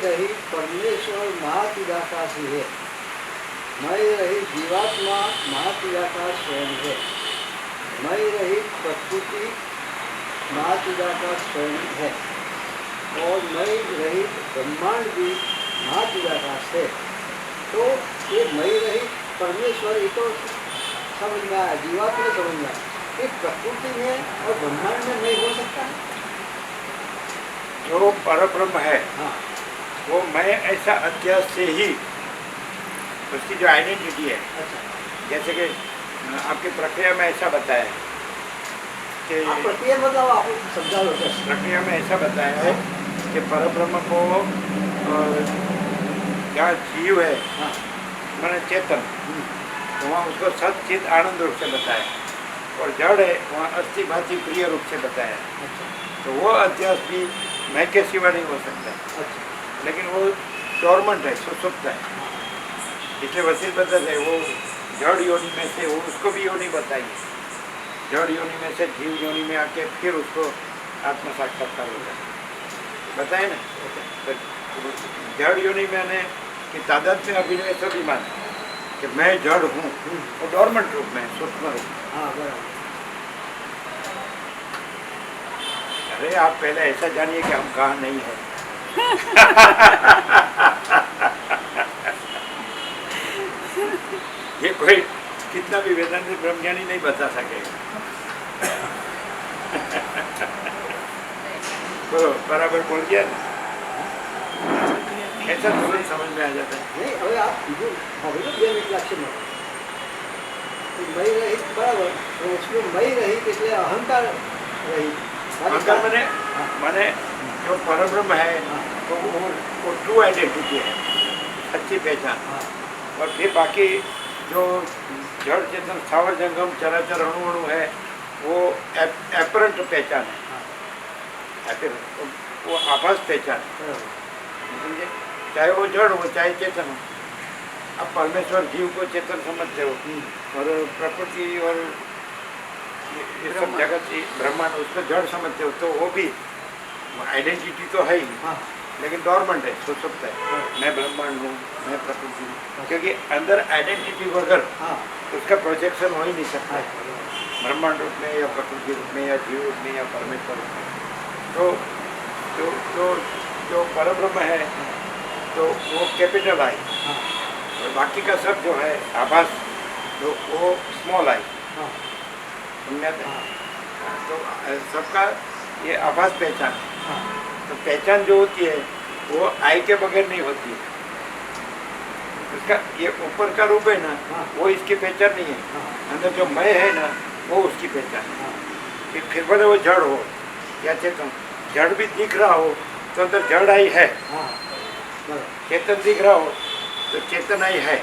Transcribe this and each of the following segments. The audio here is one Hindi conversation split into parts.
रहित परमेश्वर महाचिदाकाश ही है। मय रहित जीवात्मा महाचिदाकाश स्वयं है। मय रहित प्रकृति महाचिदाकाश स्वयं है और मय रहित ब्रह्मांड भी महाचिदाकाश है। तो ये मय रहित परमेश्वर ये तो समझ में आया, जीवात्मा समझ में आया। ये प्रकृति में और ब्रह्मांड में नहीं हो सकता है। जो परब्रह्म है, हाँ, वो मैं ऐसा अध्यास से ही उसकी जो आइडेंटिटी है, अच्छा, जैसे कि आपकी प्रक्रिया में ऐसा बताया है कि आप प्रक्रिया बताओ, आप समझाओ। प्रक्रिया में ऐसा बताया है कि परब्रह्म को जहाँ जीव है, हाँ, मैंने चेतन, तो वहाँ उसको सचित आनंद रूप से बताया, और जड़ है वहाँ अस्थि भांति प्रिय रूप से बताया। अच्छा, तो वो अध्यास भी मैं के सिवा नहीं हो सकता, अच्छा, लेकिन वो डोरमेंट है, सुसुप्त है। इसलिए वसील बदल है, वो जड़ योनि में से वो उसको भी योनि बताई, जड़ योनि में से जीव योनि में आके फिर उसको आत्म साक्षात्कार हो जाए, बताए ना। तो जड़ योनि मैंने कि तादाद में अभिनय सभी माने कि मैं जड़ हूँ, वो डोरमेंट रूप में, सूक्ष्म रूप में। हाँ, बराबर। अरे आप पहले ऐसा जानिए कि हम कहाँ नहीं है। ये कोई कितना भी वेदांत ब्रह्मज्ञानी नहीं बता सकेगा। बोलो, बराबर बोल दिया, ऐसा तुरंत समझ में आ जाता है। नहीं, હવે आप બીજું હવે તો બે મિનિટ લાગશે મને। तो मई रहित बराबर, तो उसमें मई रहित એટલે अहंकार रहित। अहंकार माने जो परब्रह्म है, तो वो ट्रू आइडेंटिटी है, अच्छी पहचान। और फिर बाकी जो जड़ चेतन स्थावर जंगम चराचर अणु अणु है, वो एपरेंट पहचान है, वो आभास पहचान है, समझे? चाहे वो जड़ हो चाहे चेतन हो। अब परमेश्वर जीव को चेतन समझते हो, और प्रकृति और ये सब जगत ब्रह्मांड उसको जड़ समझते हो, तो वो भी आइडेंटिटी तो है ही, लेकिन डोरमेंट है, सुसुप्त है। मैं ब्रह्मांड हूँ, मैं प्रकृति हूँ, क्योंकि अंदर आइडेंटिटी वगैरह उसका प्रोजेक्शन हो ही नहीं सकता ब्रह्मांड रूप में या प्रकृति रूप में या जीव रूप में या परमेश्वर रूप में। तो जो जो जो परब्रह्म है, तो वो कैपिटल आई, और बाकी का सब जो है आभास, जो वो स्मॉल आई, समझ आते हैं? तो सबका ये आभास पहचान है। तो पहचान जो होती है वो आई के बगैर नहीं होती है। उसका ये ऊपर का रूप है ना, वो इसकी पहचान नहीं है। अंदर जो मैं है ना, वो उसकी पहचान है। फिर भले वो जड़ हो या चेतन, जड़ भी दिख रहा हो तो अंदर जड़ आई है, चेतन दिख रहा हो तो चेतन आई है,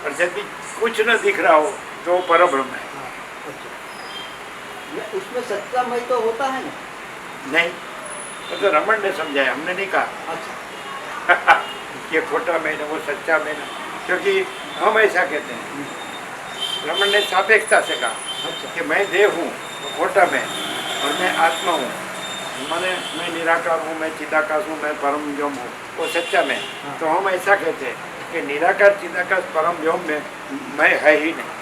और जब भी कुछ न दिख रहा हो तो वो परब्रह्म है। उसमें सच्चा मई तो होता है ना? नहीं, तो रमन ने समझाया, हमने नहीं कहा। अच्छा। ये खोटा मैं ना, वो सच्चा मैं ना, क्योंकि हम ऐसा कहते हैं। रमन ने सापेक्षता से कहा कि मैं देव हूँ, वो खोटा मैं, और मैं आत्मा हूँ, माने मैं निराकार हूँ, मैं चिदाकाश हूँ, मैं परम व्योम हूँ, वो सच्चा मैं। तो हम ऐसा कहते हैं कि निराकार चिदाकाश परम व्योम में मैं है ही नहीं।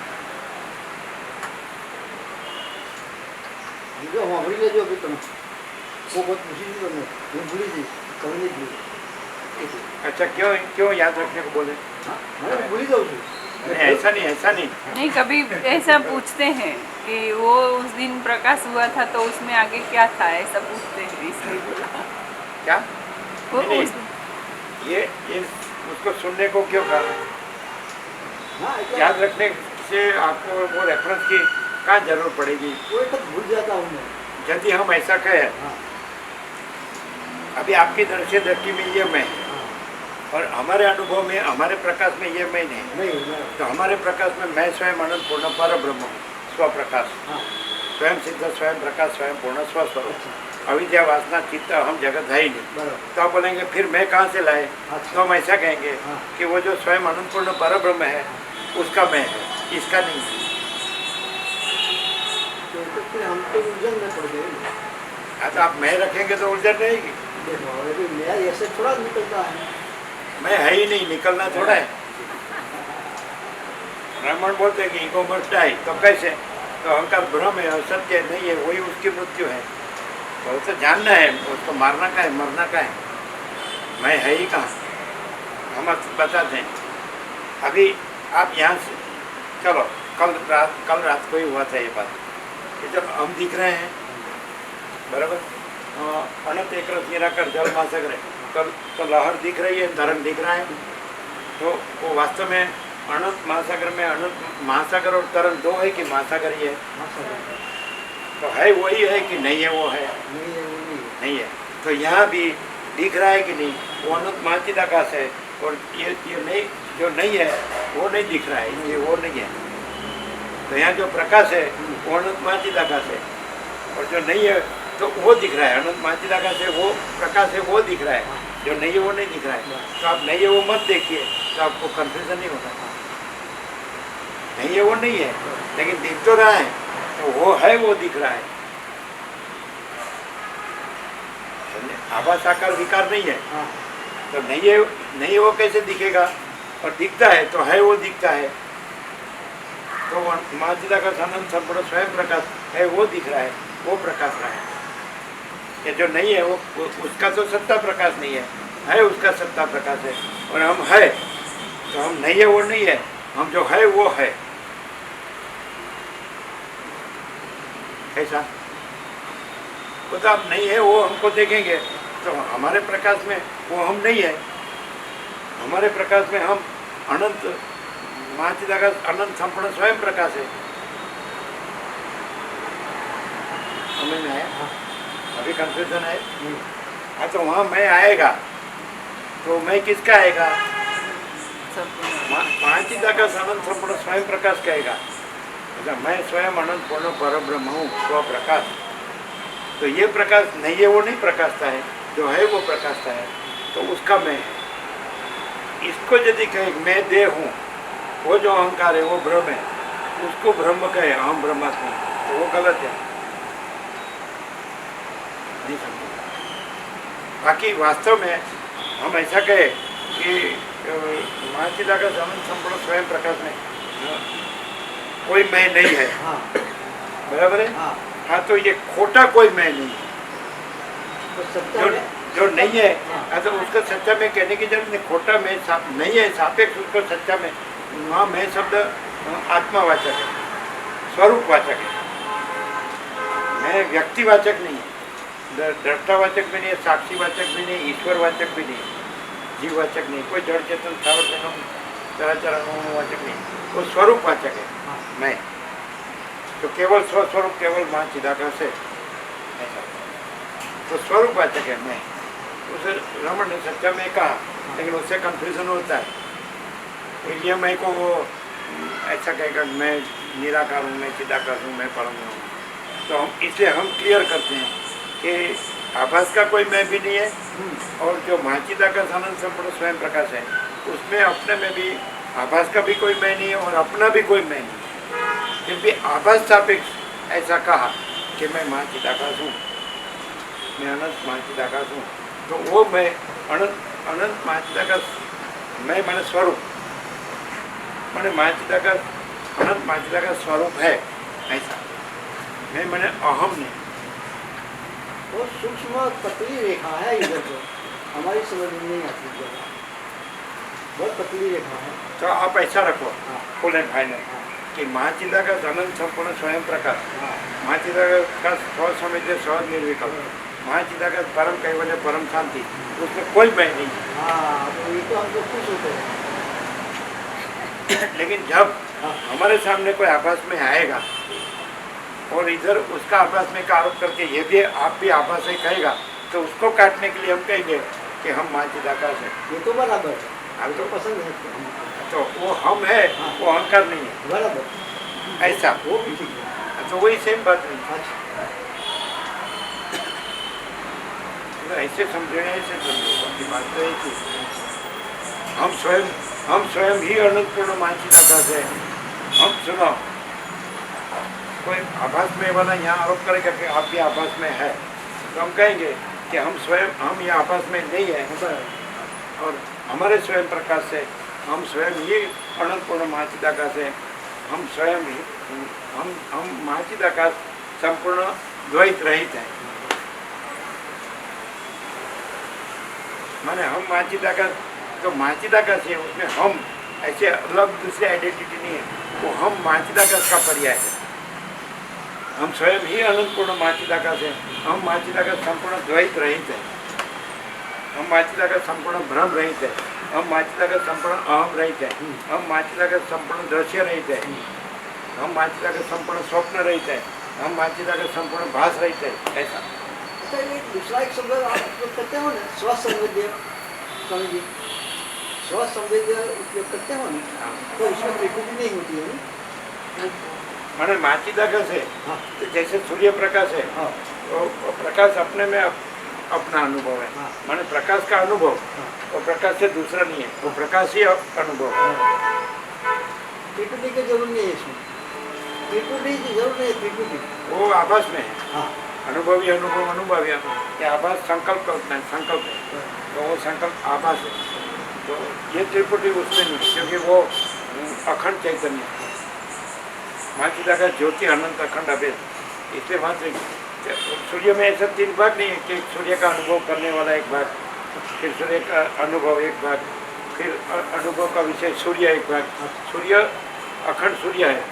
जो हमारी लेजो अभी तुम वो बहुत मुश्किल से बने, वो भूली थी, कभी नहीं भूली। अच्छा, क्यों क्यों याद रखने को बोले? मैं भूली जाऊँ। नहीं, ऐसा नहीं, ऐसा नहीं। नहीं, कभी ऐसा पूछते हैं कि वो उस दिन प्रकाश हुआ था तो उसमें आगे क्या था, ऐसा पूछते हैं, इसलिए बोला। क्या? वो नहीं, उस ये उसको सुनने को क्यों कहा? याद रखने से आपको वो रेफरेंस की कहाँ जरूर पड़ेगी? वो तो भूल जाता हूँ मैं। यदि हम ऐसा कहें, अभी आपकी दृष्टि में ये मैं, और हमारे अनुभव में, हमारे प्रकाश में ये मैं नहीं, तो हमारे प्रकाश में मैं स्वयं अनंत पूर्ण पर ब्रह्म हूँ, स्वप्रकाश, स्वयं सिद्ध, स्वयं प्रकाश, स्वयं पूर्ण स्वस्वरूप। अविद्या वासना चित्त हम जगत है ही नहीं। तो आप बोलेंगे फिर मैं कहाँ से लाए? तो हम ऐसा कहेंगे कि वो जो स्वयं अनंत पूर्ण पर ब्रह्म है, उसका मैं है, इसका नहीं है। तो फिर हम तो उलझन में पड़ गए। तो आप मैं रखेंगे तो उलझन रहेगी। देखो अभी मैं ऐसे थोड़ा निकलता है। मैं है ही नहीं, निकलना थोड़ा है। ब्राह्मण बोलते हैं कि ईगो मस्ट डाई, तो कैसे? तो अहंकार भ्रम है, असत्य नहीं है, वही उसकी मृत्यु है। तो उसे जानना है, उसको मारना का है, मरना का है। मैं है ही कहाँ, हम बताते हैं। अभी आप यहाँ से चलो, कल रात को ही हुआ था ये बात कि जब हम दिख रहे हैं, बराबर, अनंत एक रस निराकर जल महासागर है, तो लहर दिख रही है, तरंग दिख रहा है, तो वो वास्तव में अनंत महासागर में अनंत महासागर और तरंग दो है कि महासागर ही है? तो है वही है कि नहीं है? वो है, नहीं है, वो नहीं है। तो यहाँ भी दिख रहा है कि नहीं? वो अनंत महाचिदाकाश है, और ये नहीं, जो नहीं है वो नहीं दिख रहा है, ये वो नहीं है। तो यहाँ जो प्रकाश है वो अनंत महाचिदाकाश है, और जो नहीं है तो वो दिख रहा है। अनंत महाचिदाकाश है, वो प्रकाश है, वो दिख रहा है। जो नहीं है वो नहीं दिख रहा है। तो आप नहीं है वो मत देखिए, तो आपको कंफ्यूजन नहीं होगा। नहीं है वो नहीं है, लेकिन दिख तो रहा है, तो वो है, वो दिख रहा है। आभास आकार विकार नहीं है, तो नहीं है, नहीं वो कैसे दिखेगा? और दिखता है तो है, वो दिखता है। तो महाचिदाकाश आनंद संपूर्ण स्वयं प्रकाश है, वो दिख रहा है, वो प्रकाश रहा है। ये जो नहीं है वो उसका तो सत्ता प्रकाश नहीं है उसका सत्ता प्रकाश है। और हम है, तो हम नहीं है वो नहीं है, हम जो है वो है। कैसा? वो तो आप नहीं है वो हमको देखेंगे, तो हमारे प्रकाश में वो हम नहीं है। हमारे प्रकाश में हम अनंत महाचिदाकाश अनंत संपूर्ण स्वयं प्रकाश है। समझ में आया? अभी कंफ्यूजन है? हाँ, तो वहाँ मैं आएगा, तो मैं किसका आएगा? महाचिदाकाश अनंत संपूर्ण स्वयं प्रकाश कहेगा। अच्छा, मैं स्वयं अनंत पूर्ण परब्रह्म हूँ, स्व प्रकाश। तो ये प्रकाश नहीं है वो नहीं प्रकाशता है, जो है वो प्रकाशता है, तो उसका मैं है। इसको यदि कहे मैं देह हूँ, वो जो अहंकार है वो भ्रम है, उसको ब्रह्म कहे अहम ब्रह्मास्मि, तो वो गलत है। नहीं समझे? बाकी वास्तव में हम ऐसा कहे कि महाचिदाकाश अनंत संपूर्ण स्वयं प्रकाश में कोई मैं नहीं है, बराबर है? हाँ, तो ये खोटा कोई मैं नहीं है। तो जो नहीं है, तो उसको सच्चा में कहने की जरूरत नहीं। खोटा में नहीं है, सापेक्ष उसको सच्चा में। वहाँ मैं शब्द आत्मावाचक है, स्वरूपवाचक है। मैं व्यक्तिवाचक नहीं है, दृष्टावाचक भी नहीं है, साक्षीवाचक भी नहीं, ईश्वरवाचक भी नहीं, जीववाचक नहीं, कोई जड़ चेतन स्थावर जन्म चराचर वाचक नहीं, वो स्वरूपवाचक है मैं। तो केवल स्वस्वरूप केवल महाचिदाकाश है, ऐसा तो स्वरूपवाचक है मैं। उसे रमण ने सच्चा में कहा, लेकिन उससे कंफ्यूजन होता है। इसलिए मैं को वो ऐसा कहेगा मैं निराकार हूँ, मैं चिदाकाश हूँ, मैं परम हूँ। तो हम इसलिए हम क्लियर करते हैं कि आभास का कोई मैं भी नहीं है, और जो महाचिदाकाश आनंद संपूर्ण स्वयं प्रकाश है उसमें अपने में भी आभास का भी कोई मैं नहीं है और अपना भी कोई मैं नहीं। क्योंकि आभास सापेक्ष ऐसा कहा कि मैं महाचिदाकाश हूँ, मैं अनंत महाचिदाकाश हूँ, तो वो मैं अनंत महाचिदाकाश मैं मैंने स्वरूप मैंने महाचिदाकाश अनंत महाचिदाकाश स्वरूप है, ऐसा मैंने अहम नहीं। वो सूक्ष्म पतली रेखा है, इधर तो हमारी समझ में नहीं आती जगह, बहुत पतली रेखा है। तो आप ऐसा रखो फुल एंड फाइनल कि महाचिदाकाश अनंत संपूर्ण स्वयं प्रकाश, महाचिदाकाश स्व समित सहज निर्विकल्प, महाचिदाकाश परम कैवल्य परम शांति, उसमें कोई मैं नहीं। तो ये तो हम लोग खुश होते हैं। लेकिन जब हमारे सामने कोई आभास में आएगा और इधर उसका आभास में का आरोप करके ये भी आप भी आभास है कहेगा, तो उसको काटने के लिए हम कहेंगे कि हम महाचिदाकाश है। ये तो बराबर है, हम तो पसंद है तो वो हम है, वो अहंकार नहीं है, बराबर ऐसा वो भी ठीक है। तो वही सेम बात है। अच्छा, ऐसे समझे, ऐसे समझो की बात तो एक ही। हम स्वयं ही अनंत पूर्ण महाचिदाकाश है। हम सुनो, कोई आभास में वाला यहाँ आरोप करेगा कि आप भी आभास में है, तो हम कहेंगे कि हम स्वयं, हम ये आपस में नहीं है, और हमारे स्वयं प्रकाश से हम स्वयं ही अनंत पूर्ण महाचिदाकाश है। हम स्वयं ही हम महाचिदाकाश संपूर्ण द्वैत रहित है। माने हम महाचिदाकाश, तो महाचिदाकाश है उसमें हम ऐसे अलग दूसरी आइडेंटिटी नहीं है, वो हम महाचिदाकाश का पर्याय है। हम स्वयं ही अनंत पूर्ण महाचिदाकाश है। हम महाचिदाकाश संपूर्ण द्वैत रहित है। हम महाचिदाकाश संपूर्ण भ्रम रहित है। हम महाचिदाकाश संपूर्ण अहम रहित है। हम महाचिदाकाश संपूर्ण दृश्य रहित है। हम महाचिदाकाश संपूर्ण स्वप्न रहित है। हम महाचिदाकाश संपूर्ण भास रहित है। ऐसा अच्छा, ये दूसरा एक शब्द आप उपयोग करते हो ना, स्वसंवेद्य, स्वामी जी, स्वसंवेद्य उपयोग करते हो ना, तो उसमें त्रिपुटी नहीं होती है ना? माने महाचिदाकाश है, हाँ। तो जैसे सूर्य प्रकाश है, हाँ। तो प्रकाश अपने में अपना अनुभव है। हाँ। माने प्रकाश का अनुभव, हाँ। वो प्रकाश से दूसरा नहीं है, वो प्रकाश ही अनुभव है। त्रिपुटी की जरूरत नहीं है इसमें, त्रिपुटी की जरूरत नहीं है, त्रिपुटी वो आभास में है। हाँ। अनुभवी अनुभव अनुभवी ये आभास संकल्प का उतना है, संकल्प है, तो वो संकल्प आभास है। तो ये त्रिपुटी उसमें नहीं, क्योंकि वो अखंड चैतन्य है। महाचिदाकाश ज्योति अनंत अखंड अभेद, इसलिए वहाँ से सूर्य में ऐसा 3 भाग नहीं है कि सूर्य का अनुभव करने वाला एक भाग, फिर सूर्य का अनुभव एक भाग, फिर अनुभव का विषय सूर्य एक भाग। सूर्य अखंड सूर्य है,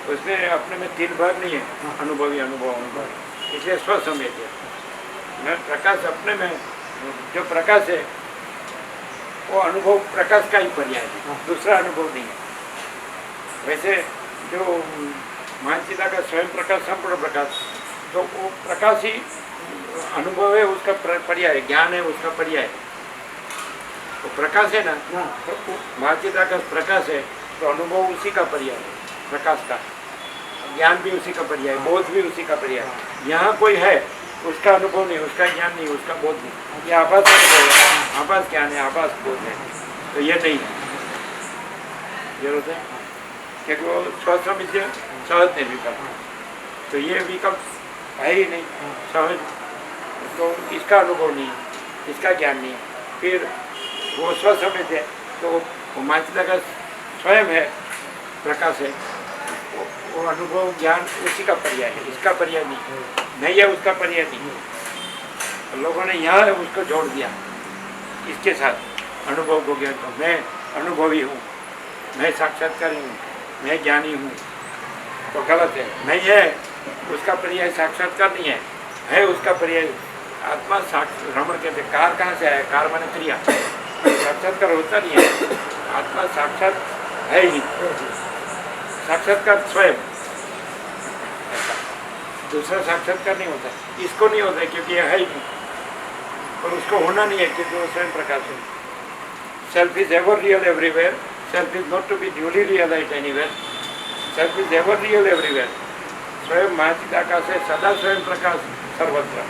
उसमें अपने में 3 भाग नहीं है, अनुभवी अनुभव अनुभव, इसलिए स्वसंवेद्य। मैं प्रकाश अपने में जो प्रकाश है वो अनुभव प्रकाश का ही पर्याय है, दूसरा अनुभव नहीं है। वैसे जो महाचिदाकाश स्वयं प्रकाश संपूर्ण प्रकाश, तो वो प्रकाश ही अनुभव है, उसका पर्याय, ज्ञान है उसका पर्याय। तो प्रकाश है ना, तो महाचिदाकाश प्रकाश है, तो अनुभव उसी का पर्याय है, प्रकाश का। ज्ञान भी उसी का पर्याय, बोध भी उसी का पर्याय। यहाँ कोई है, उसका अनुभव नहीं, उसका ज्ञान नहीं, उसका बोध नहीं, ये आभास अनुभव है, आभास ज्ञान है, आभास बोध है, तो ये नहीं है। जरूरत है क्योंकि वो स्वसंविद्य सहज नहीं विकल्प, तो ये विकल्प है ही नहीं सहज, तो इसका अनुभव नहीं है, इसका ज्ञान नहीं है। फिर वो स्वसंविद्य है, तो वो महाचिदाकाश स्वयं है, प्रकाश है, वो अनुभव ज्ञान उसी का पर्याय है, इसका पर्याय नहीं है, उसका पर्याय नहीं। लोगों ने यहाँ है उसको जोड़ दिया इसके साथ, अनुभव को ज्ञान को। मैं अनुभवी हूँ, मैं साक्षात्कारी हूँ, मैं ज्ञानी हूँ, तो गलत है। नहीं है उसका पर्याय साक्षात्कार नहीं है उसका पर्याय आत्मा। रमण कहते कार कहाँ से आया, कार माने क्रिया, साक्षात्कार होता नहीं है, आत्मा साक्षात है ही, साक्षात्कार स्वयं, दूसरा साक्षात्कार नहीं होता, इसको नहीं होता क्योंकि यह है ही नहीं, और उसको होना नहीं है क्योंकि वो स्वयं प्रकाश है। Self is ever real everywhere, self is not to be newly realized anywhere, self is ever real everywhere. स्वयं महाचिदाकाश है, सदा स्वयं प्रकाश सर्वत्र।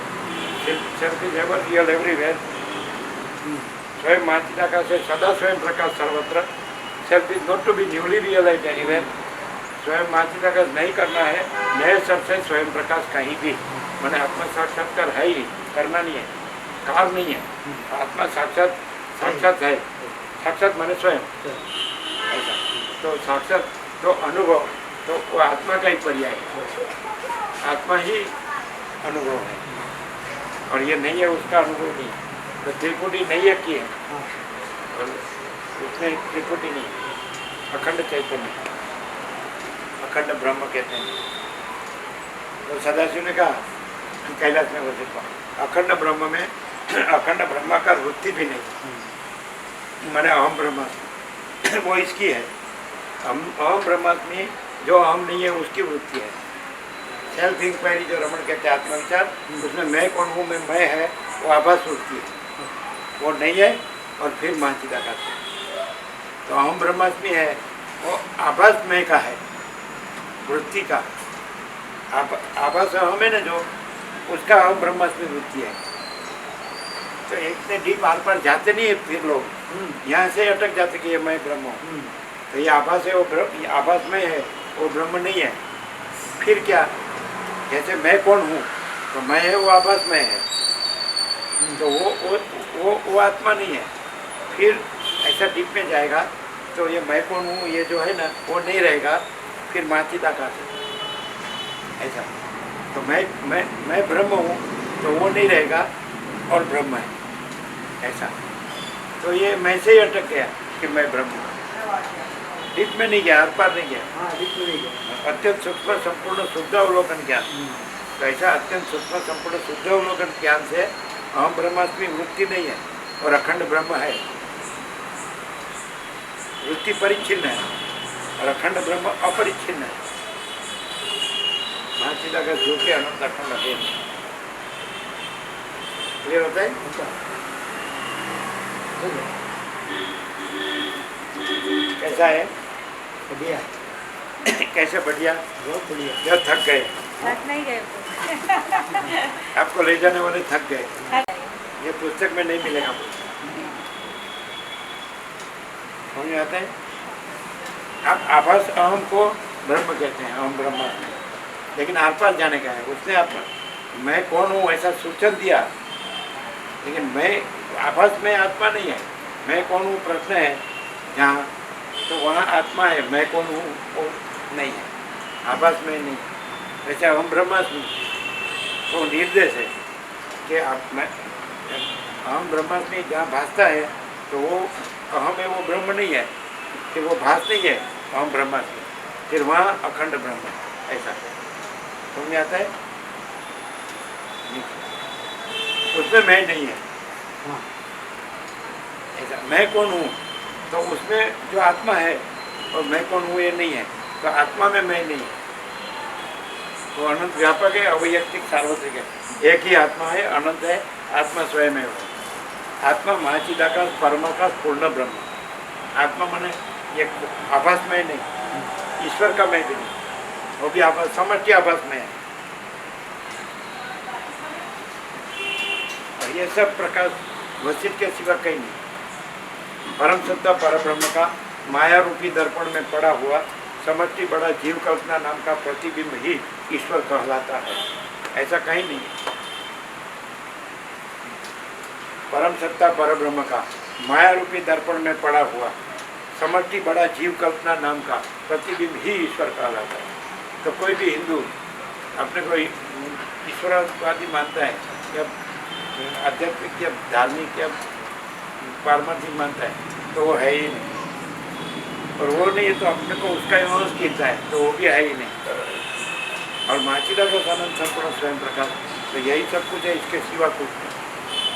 Self is ever real everywhere, स्वयं महाचिदाकाश है, सदा स्वयं प्रकाश सर्वत्र। Self is not to be newly realized anywhere, स्वयं महाचिदाकाश नहीं करना है नए शब्द से स्वयं प्रकाश कहीं भी, मैंने आत्मा साक्षात्कार है ही, करना नहीं है, कार नहीं है, आत्मा साक्षात साक्षात है, साक्षात माने स्वयं ऐसा। तो साक्षात तो अनुभव, तो वो आत्मा का ही पर्याय है, आत्मा ही अनुभव है, और ये नहीं है उसका अनुभव नहीं। तो त्रिपुटी नहीं है की है, और उसमें त्रिपुटी नहीं, अखंड चैतन्य, अखंड ब्रह्म कहते हैं। तो सदाशिव ने कहा कैलाश में वैसे अखंड ब्रह्म में अखंड ब्रह्माकार वृत्ति भी नहीं, मैंने अहम ब्रह्मास्मि वो इसकी है, अहम ब्रह्मास्मि जो अहम नहीं है उसकी वृत्ति है। सेल्फ इंक्वायरी जो रमण कहते हैं आत्मविचार, उसमें मैं कौन हूँ, मैं है, वो आभास वृत्ति है, वो नहीं है। और फिर महाचिदाकाश है, तो अहम ब्रह्मास्मि है, वो आभास मैं का है, वृत्ति का आभास अहम है ना जो, उसका अहम ब्रह्मास्मि वृत्ति है। तो इतने डीप आर पार जाते नहीं है फिर लोग, यहाँ से अटक जाते कि ये मैं ब्रह्म हूँ, तो ये आभास है, वो आभास में है, वो ब्रह्म नहीं है। फिर क्या, जैसे मैं कौन हूँ, तो मैं है वो आभास में है, तो वो आत्मा नहीं है। फिर ऐसा डीप में जाएगा तो ये मैं कौन हूँ ये जो है ना वो नहीं रहेगा, फिर माचिदाकाश है ऐसा। तो मैं ब्रह्म हूँ तो वो नहीं रहेगा और ब्रह्म है ऐसा। तो ये मैं से ही अटक गया कि मैं ब्रह्म हूँ, डीप में नहीं गया, आर पार नहीं गया। हाँ, डीप में नहीं गया। अत्यंत सूक्ष्म संपूर्ण शुद्ध अवलोकन ज्ञान। तो ऐसा अत्यंत सूक्ष्म संपूर्ण शुद्ध अवलोकन ज्ञान से अहम ब्रह्मास्मि वृत्ति नहीं है और अखंड ब्रह्म है। वृत्ति परिच्छिन्न है और अखंड ब्रह्म अपरिच्छिन्न है। माचिदाकाश जो के अनंत अखंड है। क्लियर होता है? कैसा है? बढ़िया। कैसे बढ़िया? बहुत बढ़िया। जब थक गए, थक नहीं गए आपको ले जाने वाले थक गए। ये पुस्तक में नहीं मिलेगा। समझ में आता है? आप आभास अहम को ब्रह्म कहते हैं, अहम ब्रह्म, लेकिन आर पार जाने का है। उसने आप मैं कौन हूँ ऐसा सूचन दिया, लेकिन मैं आभास में आत्मा नहीं है। मैं कौन हूँ प्रश्न है जहाँ, तो वहाँ आत्मा है। मैं कौन हूँ वो नहीं है, आभास में नहीं। वैसे अहम ब्रह्मास्मि वो निर्देश है कि आप मैं अहम ब्रह्मास्मि जहाँ भासता है तो वो अहम है, वो ब्रह्म नहीं है, कि वो भास नहीं है अहम ब्रह्मास्मि, फिर वहाँ अखंड ब्रह्म है ऐसा। समझ में आता है? उसमें मैं नहीं है। हाँ। ऐसा मैं कौन हूँ तो उसमें जो आत्मा है और मैं कौन हूँ ये नहीं है। तो आत्मा में मैं नहीं है, तो अनंत व्यापक है, अवैयक्तिक सार्वत्रिक है। एक ही आत्मा है, अनंत है, आत्मा स्वयं है। आत्मा महाचिदाकाश परमाकाश पूर्ण ब्रह्म। आत्मा माने ये आभास में नहीं, ईश्वर का मैं भी नहीं, वो भी आभास समष्टि आभास में है। और ये सब प्रकाश वशिष्ठ के सिवा कहीं नहीं। परम सत्ता परब्रह्म का माया रूपी दर्पण में पड़ा हुआ समष्टि बड़ा जीव कल्पना नाम का प्रतिबिंब ही ईश्वर कहलाता है, ऐसा कहीं नहीं। परम सत्ता परब्रह्म का माया रूपी दर्पण में पड़ा हुआ समष्टि बड़ा जीव कल्पना नाम का प्रतिबिंब ही ईश्वर कहलाता है। तो कोई भी हिंदू अपने को ईश्वरवादी मानता है या आध्यात्मिक या धार्मिक या पारमार्थिक मानता है तो वो है ही नहीं। और वो नहीं है तो अपने को उसका विरोध कीता है तो वो भी है ही नहीं। और माचिदाकाश आनंद संपूर्ण स्वयं प्रकाश, तो यही सब कुछ है, इसके सिवा कुछ नहीं।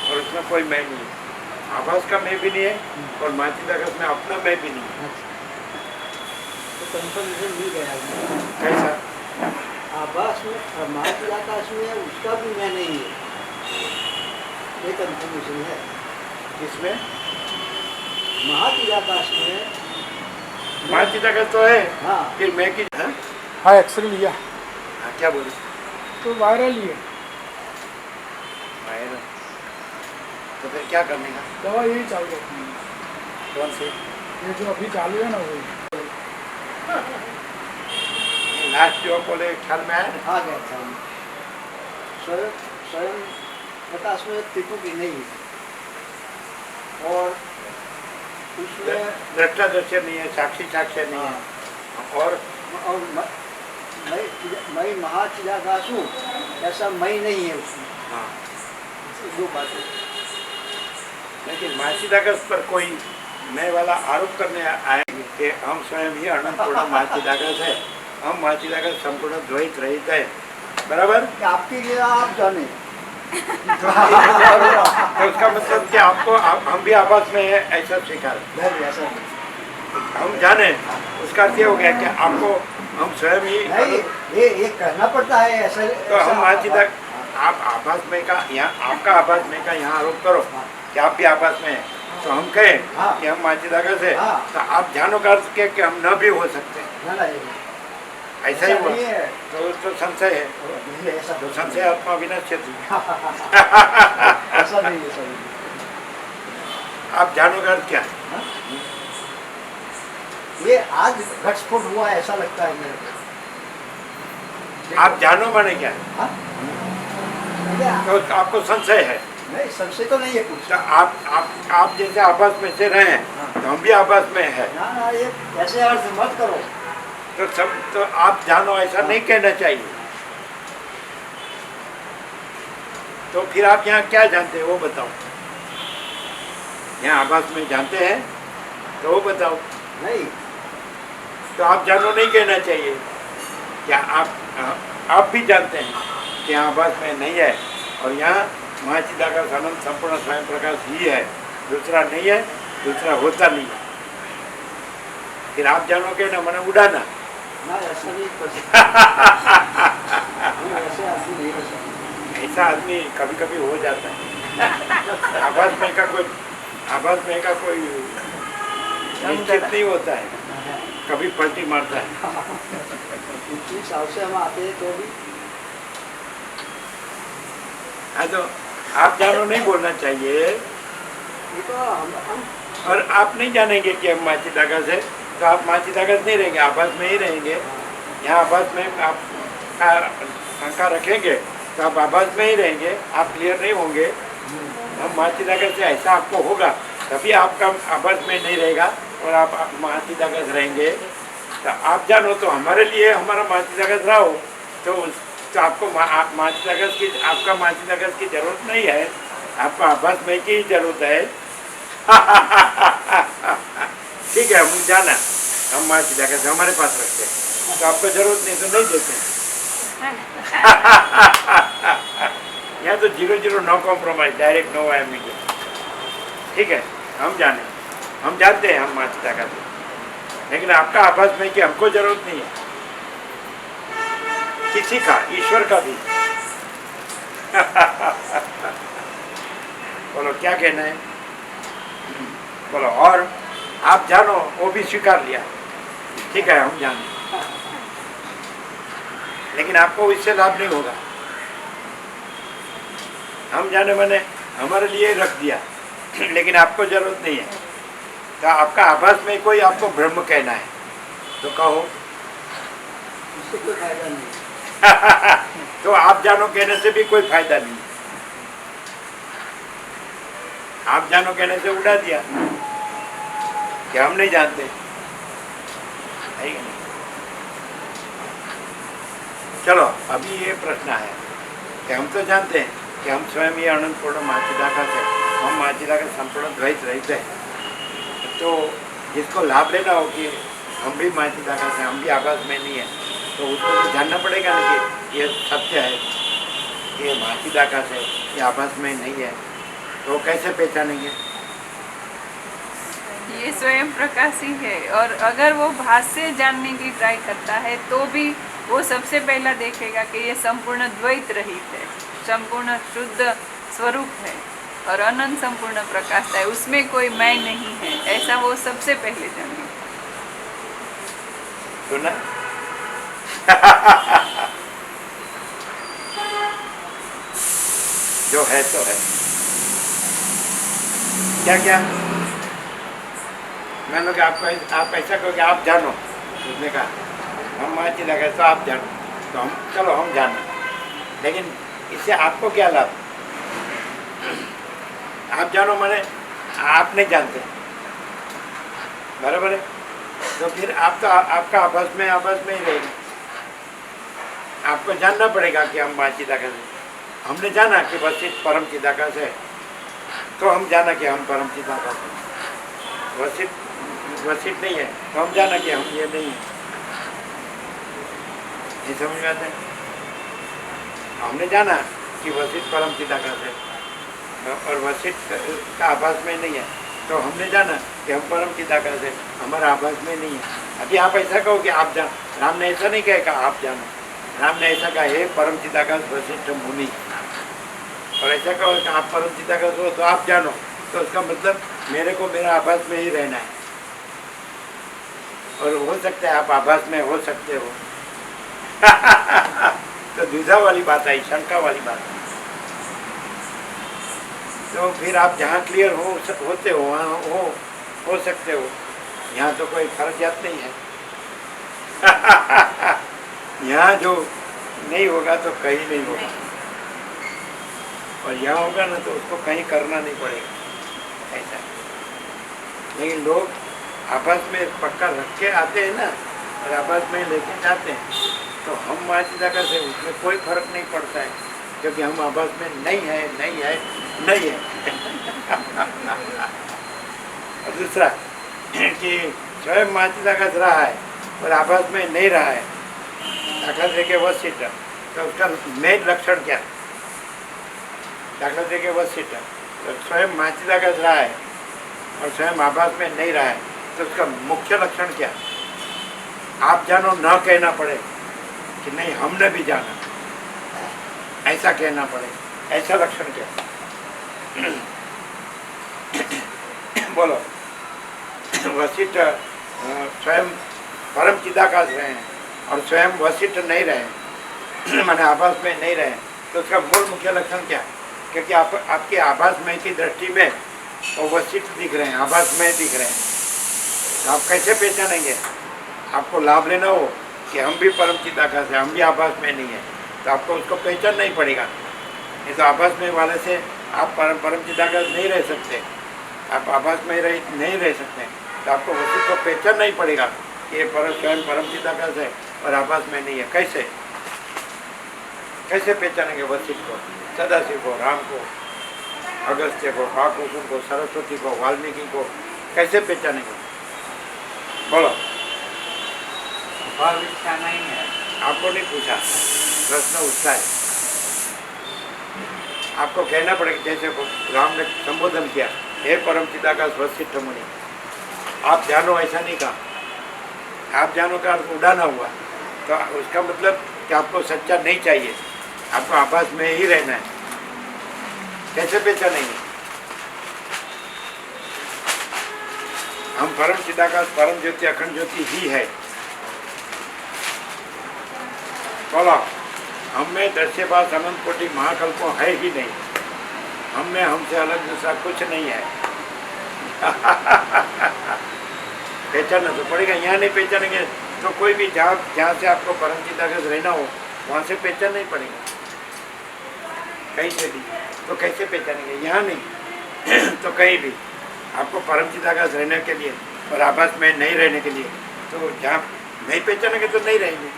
और उसमें कोई मैं नहीं है, आभास का मैं भी नहीं है और माचिदाकाश में अपना मैं भी नहीं है। तो कंफर्मेशन मिल गया। कैसा? आभास में माचिदाकाश में उसका भी मैं नहीं है, ये कंफर्मेशन है। इसमें महाचिदाकाश में माचिदाकाश तो है, हाँ। फिर मैं की हाँ एक्सरे लिया हाँ, क्या बोले? तो वायरल ही है। वायरल तो फिर क्या करने का? दवा यही चल रही है, कौन सी? ये जो अभी चालू है ना वही। लास्ट जो बोले ख्याल में आया ना? आ गया था। स्वयं स्वयं प्रकाश में टिकू की नहीं है, और उसमें दृष्टा दृश्य नहीं है, साक्षी साक्ष्य नहीं है। और मैं महाचिदाकाश हूँ ऐसा मैं नहीं है उसमें। हाँ, दो बातें। लेकिन माचिदाकाश पर कोई मैं वाला आरोप करने आएंगे कि हम स्वयं ही अनंत पूर्ण माचिदाकाश है, हम माचिदाकाश संपूर्ण द्वैत रहित है, बराबर? कि आपके लिए आप जाने। तो उसका मतलब कि आपको हम भी आभास में है ऐसा स्वीकार, नहीं, ऐसा नहीं। हम जाने, उसका अर्थ ये हो गया कि आपको हम स्वयं ही नहीं, ये कहना पड़ता है ऐसा। तो हम माचिदाकाश, आप आभास में का यहाँ, आपका आभास में का यहाँ आरोप करो कि आप भी आभास में है, तो हम कहें कि हम माचिदाकाश है, तो आप जानो का अर्थ के कि हम न भी हो सकते हैं, ऐसा ही हुआ। तो संशय है, ऐसा तो संशय आत्मा विनाश थी। ऐसा नहीं, ऐसा नहीं। आप जानो का अर्थ क्या है? ये आज घटस्फोट हुआ ऐसा लगता है मेरे को। आप जानो माने क्या है? हाँ? तो आपको संशय है, नहीं, संशय तो नहीं है कुछ। तो आप जैसे आभास में से रहे हैं, तो हम भी आभास में है। ना ना, ये ऐसे अर्थ मत करो। तो आप जानो ऐसा नहीं कहना चाहिए। तो फिर आप यहाँ क्या जानते हैं वो बताओ। यहाँ आभास में जानते हैं तो वो बताओ। नहीं, तो आप जानो नहीं कहना चाहिए। क्या आप भी जानते हैं कि यहाँ आभास में नहीं है, और यहाँ महाचिदाकाश आनंद संपूर्ण स्वयं प्रकाश ही है, दूसरा नहीं है, दूसरा होता नहीं है। फिर आप जानो ना, मैंने उड़ाना ना ऐसा नहीं कर सकते। ऐसे आदमी नहीं कर सकते। ऐसा आदमी कभी कभी हो जाता है। आभास में का कोई निश्चित नहीं होता है, कभी पलटी मारता है। उसी साल से हम आते हैं तो भी हाँ, तो आप जानो नहीं बोलना चाहिए। ये तो हम और आप नहीं जानेंगे कि हम माचिदाकाश है, तो आप माचिदाकाश नहीं रहेंगे, आभास में ही रहेंगे। यहाँ आभास में आप शंका रखेंगे तो आप आभास में ही रहेंगे, आप क्लियर नहीं होंगे। हम माचिदाकाश से ऐसा आपको होगा, तभी आपका आभास में नहीं रहेगा और आप माचिदाकाश रहेंगे। तो आप जानो तो हमारे लिए हमारा माचिदाकाश रहा हो, तो आपको आपका माचिदाकाश की जरूरत नहीं है, आपको आभास में की जरूरत है। ठीक है, हम जाना, हम माचिदाकाश हमारे पास रखते हैं, तो आपको जरूरत नहीं तो नहीं देते हैं। यहाँ तो 0-0 नो कॉम्प्रोमाइज, डायरेक्ट नो है मुझे। ठीक है, हम जानते हैं हम माचिदाकाश, लेकिन आपका आभास में कि हमको जरूरत नहीं है किसी का, ईश्वर का भी। बोलो क्या कहना है, बोलो। और आप जानो, वो भी स्वीकार लिया, ठीक है हम जाने, लेकिन आपको इससे लाभ नहीं होगा। हम जाने मैंने हमारे लिए रख दिया, लेकिन आपको जरूरत नहीं है। तो आपका आभास में कोई आपको ब्रह्म कहना है तो कहो। उससे कोई फायदा नहीं। तो आप जानो कहने से भी कोई फायदा नहीं। आप जानो कहने से उड़ा दिया कि हम नहीं जानते, है कि नहीं? चलो, अभी ये प्रश्न है कि हम तो जानते हैं कि हम स्वयं ये अनंत पूर्ण माचिदाकाश है, हम माचिदाकाश संपूर्ण द्वैत रहित है। तो जिसको लाभ लेना हो कि हम भी माचिदाकाश हैं, हम भी आभास में नहीं है, तो उसको तो जानना पड़ेगा ना कि ये सत्य है, ये माचिदाकाश है, ये आभास में नहीं है। तो कैसे पहचानेंगे? ये स्वयं प्रकाश ही है। और अगर वो भास से जानने की ट्राई करता है तो भी वो सबसे पहला देखेगा कि ये संपूर्ण द्वैत रहित है, संपूर्ण शुद्ध स्वरूप है और अनंत संपूर्ण प्रकाश है, उसमें कोई मैं नहीं है, ऐसा वो सबसे पहले जानेगा। सुना? जो है तो है। क्या मैंने कहा आप ऐसा कहो कि आप जानो, उसने कहा हम माचिदाकाश तो आप जानो, तो हम चलो हम जानो, लेकिन इससे आपको क्या लाभ? आप जानो माने आप नहीं जानते, बराबर है? तो फिर आप तो आपका आभास में ही रहेगा। आपको जानना पड़ेगा कि हम माचिदाकाश है। हमने जाना कि वशिष्ठ परम चिदाकाश है, तो हम जाना कि हम परम चिदाकाश है। वशिष्ठ नहीं है तो हम जाना कि हम ये नहीं है। ये समझ में आता है? हमने जाना कि वशिष्ठ परम चिदाकाश है और वशिष्ठ का आभास में नहीं है, तो हमने जाना कि हम परम चिदाकाश है, हमारा आभास में नहीं है। अभी आप ऐसा कहो कि आप जान, राम ने ऐसा नहीं कहा आप जानो, राम ने ऐसा कहा हे परम चिदाकाश वशिष्ठ मुनि, और ऐसा कहो कि आप परम चिदाकाश हो तो आप जानो, तो उसका मतलब मेरे को मेरा आभास में ही रहना है। और हो सकता है आप आभास में हो सकते हो। तो द्विधा वाली बात आई, शंका वाली बात है। तो फिर आप जहाँ क्लियर होते हो वहाँ हो सकते हो, यहाँ तो कोई फर्जियत नहीं है। यहाँ जो नहीं होगा तो कहीं नहीं होगा। और यहाँ होगा ना तो उसको कहीं करना नहीं पड़ेगा ऐसा। लेकिन लोग आपस में पक्का रख के आते हैं ना और आपस में लेके जाते हैं, तो हम माचिदा से उसमें कोई फर्क नहीं पड़ता है, क्योंकि हम आपस में नहीं है नहीं है नहीं है। और दूसरा कि स्वयं माचिदा रहा है और आपस में नहीं रहा है, दाखला देके वशिष्ठ, तो उसका मेन लक्षण क्या? दाखला देके वशिष्ठ तो स्वयं माचिदा रहा है और स्वयं आभास में नहीं रहा है, तो उसका मुख्य लक्षण क्या? आप जानो न कहना पड़े कि नहीं हमने भी जाना, ऐसा कहना पड़े, ऐसा लक्षण क्या? बोलो। वशिष्ठ स्वयं परम चिदाकाश रहे हैं और स्वयं वशिष्ठ नहीं रहे, माने आभास में नहीं रहे, तो उसका मूल मुख्य लक्षण क्या? क्योंकि आपके आभास में की दृष्टि में वो वशिष्ठ दिख रहे हैं, आभास में दिख रहे हैं, तो आप कैसे पहचानेंगे? आपको लाभ लेना हो कि हम भी परम चिदाकाश है, हम भी आभास में नहीं है, तो आपको उसको पहचानना ही पड़ेगा। नहीं तो आभास में वाले से आप परम चिदाकाश नहीं रह सकते, आप आभास में नहीं रह सकते, तो आपको वशिष्ठ को पहचानना ही पड़ेगा कि ये स्वयं परम चिदाकाश है और आभास में नहीं है। कैसे कैसे पहचानेंगे वशिष्ठ को, सदाशिव को, राम को, अगस्त्य को, काकुसुम को, सरस्वती को, वाल्मीकि को कैसे पहचानेंगे? बोलो। इच्छा नहीं है। आपको नहीं पूछा, प्रश्न उठता है, आपको कहना पड़ेगा। जैसे राम ने संबोधन किया, हे परम चिदाकाश वशिष्ठ मुनि, आप जानो, ऐसा नहीं कहा। आप जानो का अर्थ उड़ाना हुआ, तो उसका मतलब कि आपको सच्चा नहीं चाहिए, आपको आभास में ही रहना है। कैसे पहचानेंगे? हम परम चिदाकाश, परम ज्योति, अखंड ज्योति ही है। बोलो। हमें दृश्यभास अनंत कोटि महाकल्पों है ही नहीं, हमें हमसे अलग दूसरा कुछ नहीं है। पहचानना तो पड़ेगा। यहाँ नहीं पहचानेंगे तो कोई भी जहाँ से आपको परम चिदाकाश रहना हो वहाँ से पहचानना ही पड़ेगा, कहीं से भी। तो कैसे पहचानेंगे? यहाँ नहीं तो कहीं भी आपको परम चिदाकाश रहने के लिए और आभास में नहीं रहने के लिए, तो जहाँ नहीं पहचानेंगे तो नहीं रहेंगे।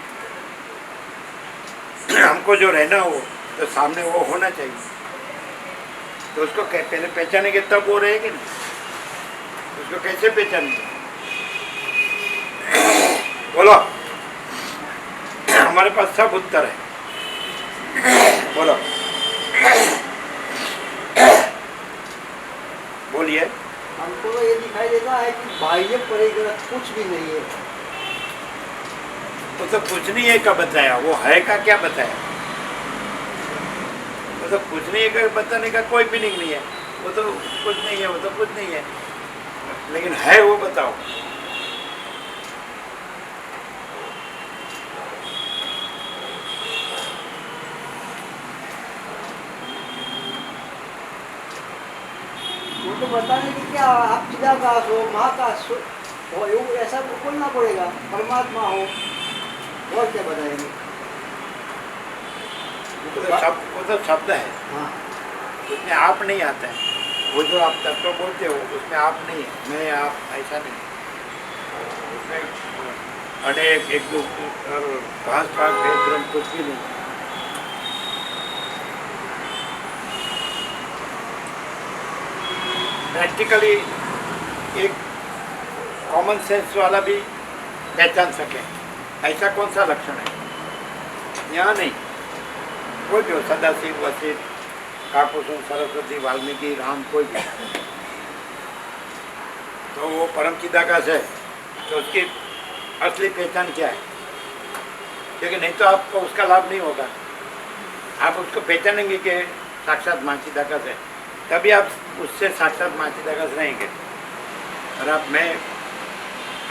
हमको जो रहना हो तो सामने वो होना चाहिए, तो उसको पहले पहचानेंगे तब वो रहेंगे ना। उसको कैसे पहचानेंगे? बोलो। हमारे पास सब उत्तर है। बोलो। बोलिए। हमको तो ये दिखाई देता है कि बाह्य परिग्रह कुछ भी नहीं है। वो तो कुछ नहीं है का बताया, वो है का क्या बताया? वो तो कुछ नहीं है का बताने का कोई मीनिंग नहीं है। वो तो कुछ नहीं है, वो तो कुछ नहीं है, लेकिन है वो बताओ। वो तो बताने की क्या, आप चिदाकाश हो, महाकाश हो, ऐसा तो बोलना पड़ेगा, परमात्मा हो, और क्या बताएंगे? वो तो शब्द है, हाँ। उसमें आप नहीं आता है। वो जो आप तत्व बोलते हो उसमें आप नहीं है, मैं आप, ऐसा नहीं। उसमें अनेक एक दूसरे और भाष भाग भेद भ्रम कुछ भी नहीं। प्रैक्टिकली एक कॉमन सेंस वाला भी पहचान सके, ऐसा कौन सा लक्षण है? यहाँ नहीं। कोई भी हो, सदाशिव, वशिष्ठ, काकुसुम, सरस्वती, वाल्मीकि, राम, कोई भी, तो वो परम चिदाकाश है, तो उसकी असली पहचान क्या है? क्योंकि नहीं तो आपको उसका लाभ नहीं होगा। आप उसको पहचानेंगे कि साक्षात मां चिदाकाश है, तभी आप उससे साक्षात मां चिदाकाश रहेंगे। और आप मैं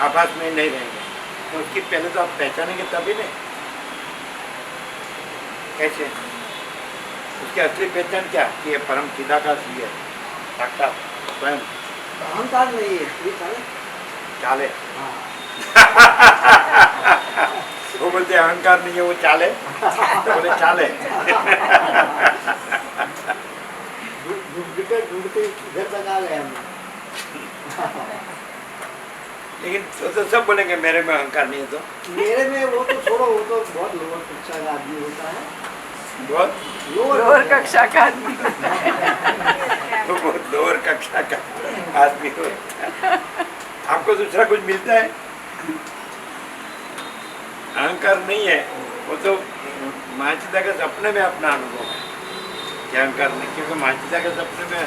आभास में नहीं रहेंगे, तो उसकी पहले तो आप पहचानेंगे तभी नहीं। कैसे? उसकी असली पहचान क्या? कि ये परम चिदाकाश ही है, साक्षात स्वयं। अहंकार नहीं है, ये चाले। हाँ। वो बोलते अहंकार नहीं है, वो चाले, तो बोले चाले। ढूंढते इधर तक आ गए हम। लेकिन तो सब बोलेंगे मेरे में अहंकार नहीं है तो मेरे में वो तो छोड़ो, वो तो बहुत लोअर कक्षा का आदमी होता है, बहुत लोअर कक्षा का आदमी। वो बहुत लोअर कक्षा का आदमी होता है। आपको दूसरा कुछ मिलता है? अहंकार नहीं है, वो तो माचिदा के सपने में अपना अनुभव है कि अहंकार नहीं, क्योंकि माचिदा के सपने में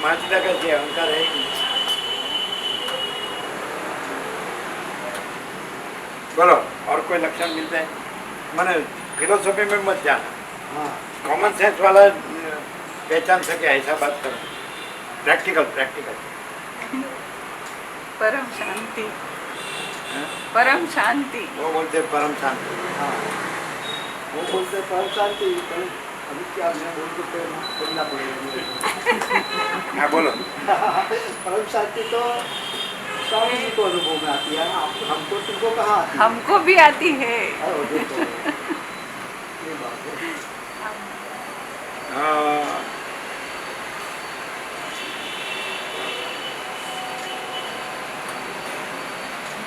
माचिदा का ये अहंकार है ही नहीं। बोलो और कोई लक्षण मिलता है? मैंने फिलोसफी में मत जाना, हाँ कॉमन सेंस वाला पहचान सके ऐसा बात करो, प्रैक्टिकल प्रैक्टिकल। परम शांति, हाँ? परम शांति। वो बोलते परम शांति। हाँ, वो बोलते परम शांति, पर अभी क्या मैं बोल तो बोलना पड़ेगा। हाँ बोलो। परम शांति तो स्वामी जी को अनुभव में आती है, हमको तुमको कहाँ आती है? हमको भी आती है। अरे देखो, ये बात है। हाँ,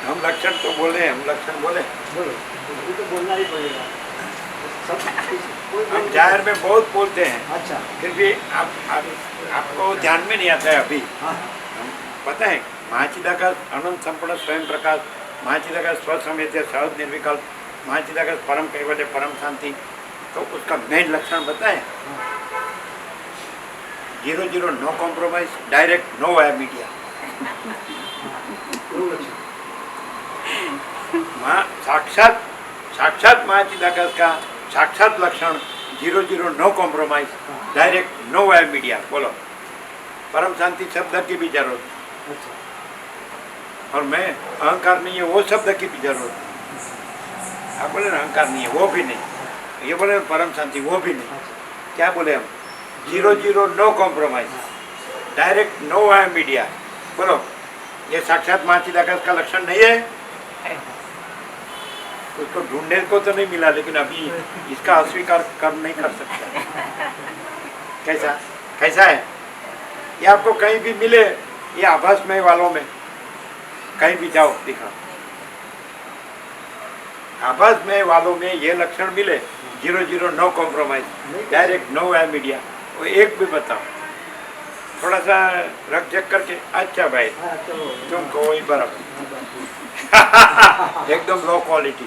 हम लक्षण तो बोले, हम लक्षण बोले, बोलो, ये तो बोलना ही पड़ेगा। सब कोई हम बोल- जाहिर में बहुत बोलते हैं, अच्छा, फिर भी आपको ध्यान में नहीं आता है अभी। हाँ हम पता है महाचिदा का अनंत संपूर्ण स्वयं प्रकाश, महाचिदा का स्वसमेत सहज निर्विकल्प, महाचिदा का परम कैवल्य परम शांति, तो उसका मेन लक्षण बताए, 0 no compromise, direct no via media. दो लक्षण। साक्षात साक्षात महाचिदाकाश का साक्षात लक्षण 0 no compromise, direct no via media. बोलो परम शांति शब्द की भी जरूरत, अच्छा, और मैं अहंकार नहीं है वो शब्द की भी जरूरत नहीं। आप बोले ना अहंकार नहीं है वो भी नहीं, ये बोले परम शांति वो भी नहीं, अच्छा, क्या बोले हम? 0 no compromise, direct no via media. बोलो ये साक्षात महाचिदाकाश का लक्षण नहीं है? उसको ढूंढने को तो नहीं मिला, लेकिन अभी इसका अस्वीकार कर नहीं कर सकता। कैसा कैसा है ये? आपको कहीं भी मिले, ये आभास में वालों में कहीं भी जाओ दिखा, आभास में वालों में ये लक्षण मिले, 0 no compromise, direct no via media, वो एक भी बताओ, थोड़ा सा रख जग करके, अच्छा भाई हाँ चलो, तुमको वही बराबर, एकदम लो क्वालिटी।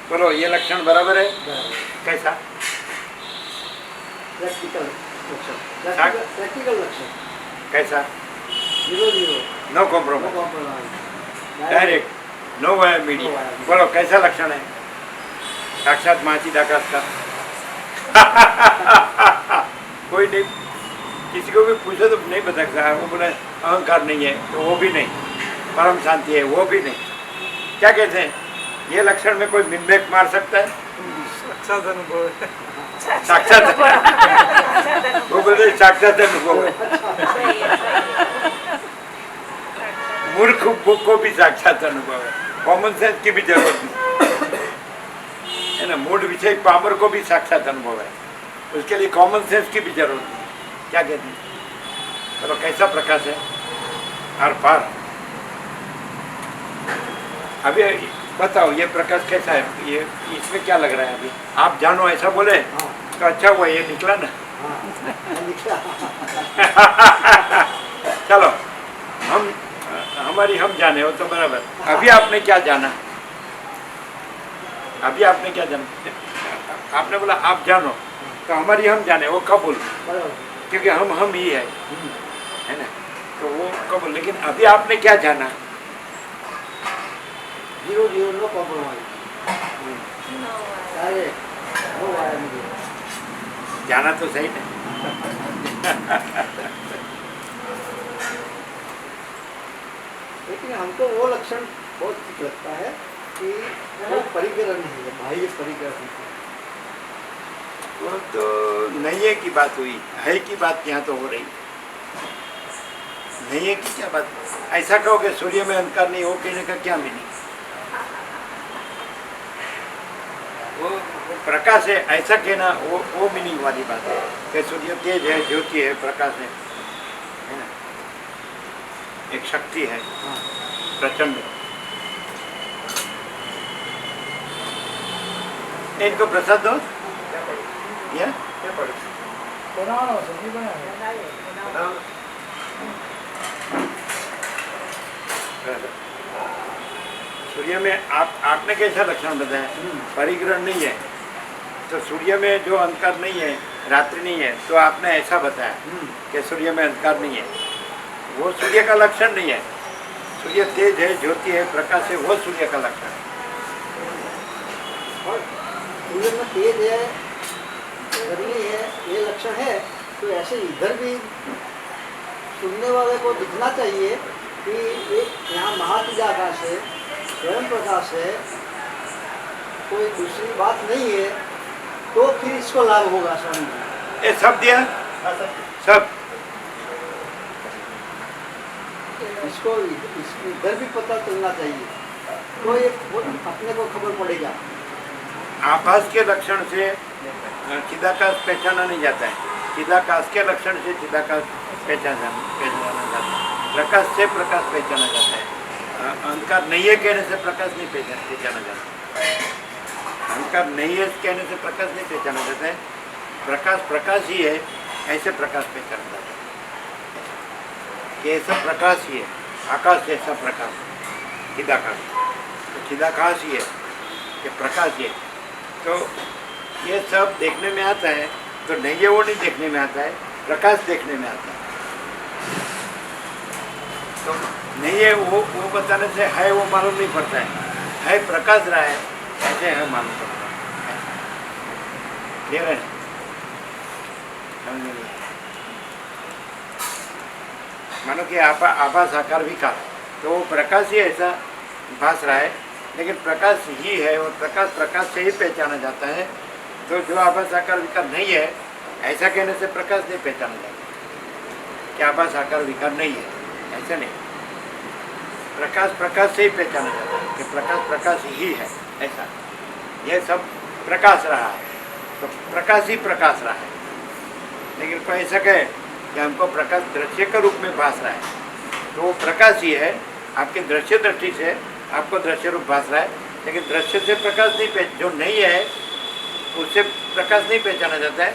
बोलो ये लक्षण बराबर है? कैसा? प्रैक्टिकल लक्षण, साक- प्रैक्टिकल लक्षण, कैसा? 0 no compromise, compromise, direct no via media. बोलो कैसा लक्षण है साक्षात महाचिदाकाश का? कोई नहीं, किसी को भी पूछो तो नहीं बता सकता है। वो बोले अहंकार नहीं है तो वो भी नहीं, परम शांति है वो भी नहीं, क्या कहते हैं? ये लक्षण में कोई मिनमेक मार सकता है? साक्षात अनुभव है। साक्षात वो बोलते साक्षात अनुभव है। मूर्ख को भी साक्षात अनुभव है, कॉमन सेंस की भी जरूरत नहीं है ना, मूड विषय पामर को भी साक्षात अनुभव है, उसके लिए कॉमन सेंस की भी जरूरत नहीं। क्या कहते हैं? चलो कैसा प्रकाश है हर पार? अभी बताओ ये प्रकाश कैसा है? ये इसमें क्या लग रहा है? अभी आप जानो ऐसा बोले तो अच्छा हुआ ये निकला ना। चलो हम हमारी हम जाने हो तो बराबर। अभी आपने क्या जाना? अभी आपने क्या जाना? आपने बोला आप जानो, तो हमारी हम जाने वो कबूल, क्योंकि हम ही है ना, तो वो कबूल। लेकिन अभी आपने क्या जाना? 0 no compromise, no via media. जाना तो सही नहीं। लेकिन हमको वो लक्षण बहुत ठीक लगता है कि वो परिग्रह नहीं है, बाह्य परिग्रह नहीं है। वो तो नहीं है की बात हुई, है की बात यहाँ तो हो रही। नहीं है की क्या बात? ऐसा कहोगे सूर्य में अंधकार नहीं, हो कहने का क्या मीनिंग? वो प्रकाश है ऐसा कहना वो मीनिंग वाली बात है कि सूर्य तेज है, ज्योति है, प्रकाश है ना? एक शक्ति है हाँ प्रचंड। इनको प्रसाद दो या सूर्य में आपने कैसा लक्षण बताया? परिग्रहण नहीं है, तो सूर्य में जो अंधकार नहीं है, रात्रि नहीं है, तो आपने ऐसा बताया कि सूर्य में अंधकार नहीं है। वो सूर्य का लक्षण नहीं है। सूर्य तेज है, ज्योति है, प्रकाश है, वो सूर्य का लक्षण है। और सूर्य में तेज है, गर्मी है, ये लक्षण है, तो ऐसे इधर भी सुनने वाले को दिखना चाहिए कि एक यहाँ महातीजाकाश है, स्वयं प्रकाश है, कोई दूसरी बात नहीं है, तो फिर इसको लाभ होगा स्वामी। ये सब दिया, सब इसको इधर भी पता चलना चाहिए, तो ये अपने को खबर पड़ेगा। आभास के लक्षण से चिदाकाश पहचाना नहीं जाता है, चिदाकाश के लक्षण से चिदाकाश पहचाना जाता है, प्रकाश से प्रकाश पहचाना जाता है। अहंकार नहीं है कहने से प्रकाश नहीं पहचाना जाता। अहंकार नहीं है कहने से प्रकाश नहीं पहचाना जाता है। प्रकाश प्रकाश ही है ऐसे प्रकाश पहचाना जाता है कि ऐसा प्रकाश ही है, आकाश जैसा प्रकाश, चिदाकाश। तो चिदाकाश ही है कि प्रकाश ही है। तो ये सब देखने में आता है, तो नहीं है वो नहीं देखने में आता है, प्रकाश देखने में आता है। तो नहीं है वो बताने से है वो मालूम नहीं पड़ता है प्रकाश रहा है ऐसे है मालूम पड़ता है। क्लियर है? मानो कि आभास आकार विकार, तो वो प्रकाश ही ऐसा भास रहा है, लेकिन प्रकाश ही है और प्रकाश से ही पहचाना जाता है। तो जो आभास आकार विकार नहीं है ऐसा कहने से प्रकाश नहीं पहचाना जाता कि आभास आकार विकार नहीं है, ऐसा नहीं। प्रकाश से ही पहचाना जाता है कि प्रकाश ही है, ऐसा। यह सब प्रकाश रहा है, तो प्रकाश ही प्रकाश रहा है। लेकिन कोई ऐसा कहे कि हमको प्रकाश दृश्य के रूप में भास रहा है, तो वो प्रकाश ही है। आपके दृश्य दृष्टि से आपको दृश्य रूप भास रहा है, लेकिन दृश्य से प्रकाश नहीं जो नहीं है उससे प्रकाश नहीं पहचाना जाता है।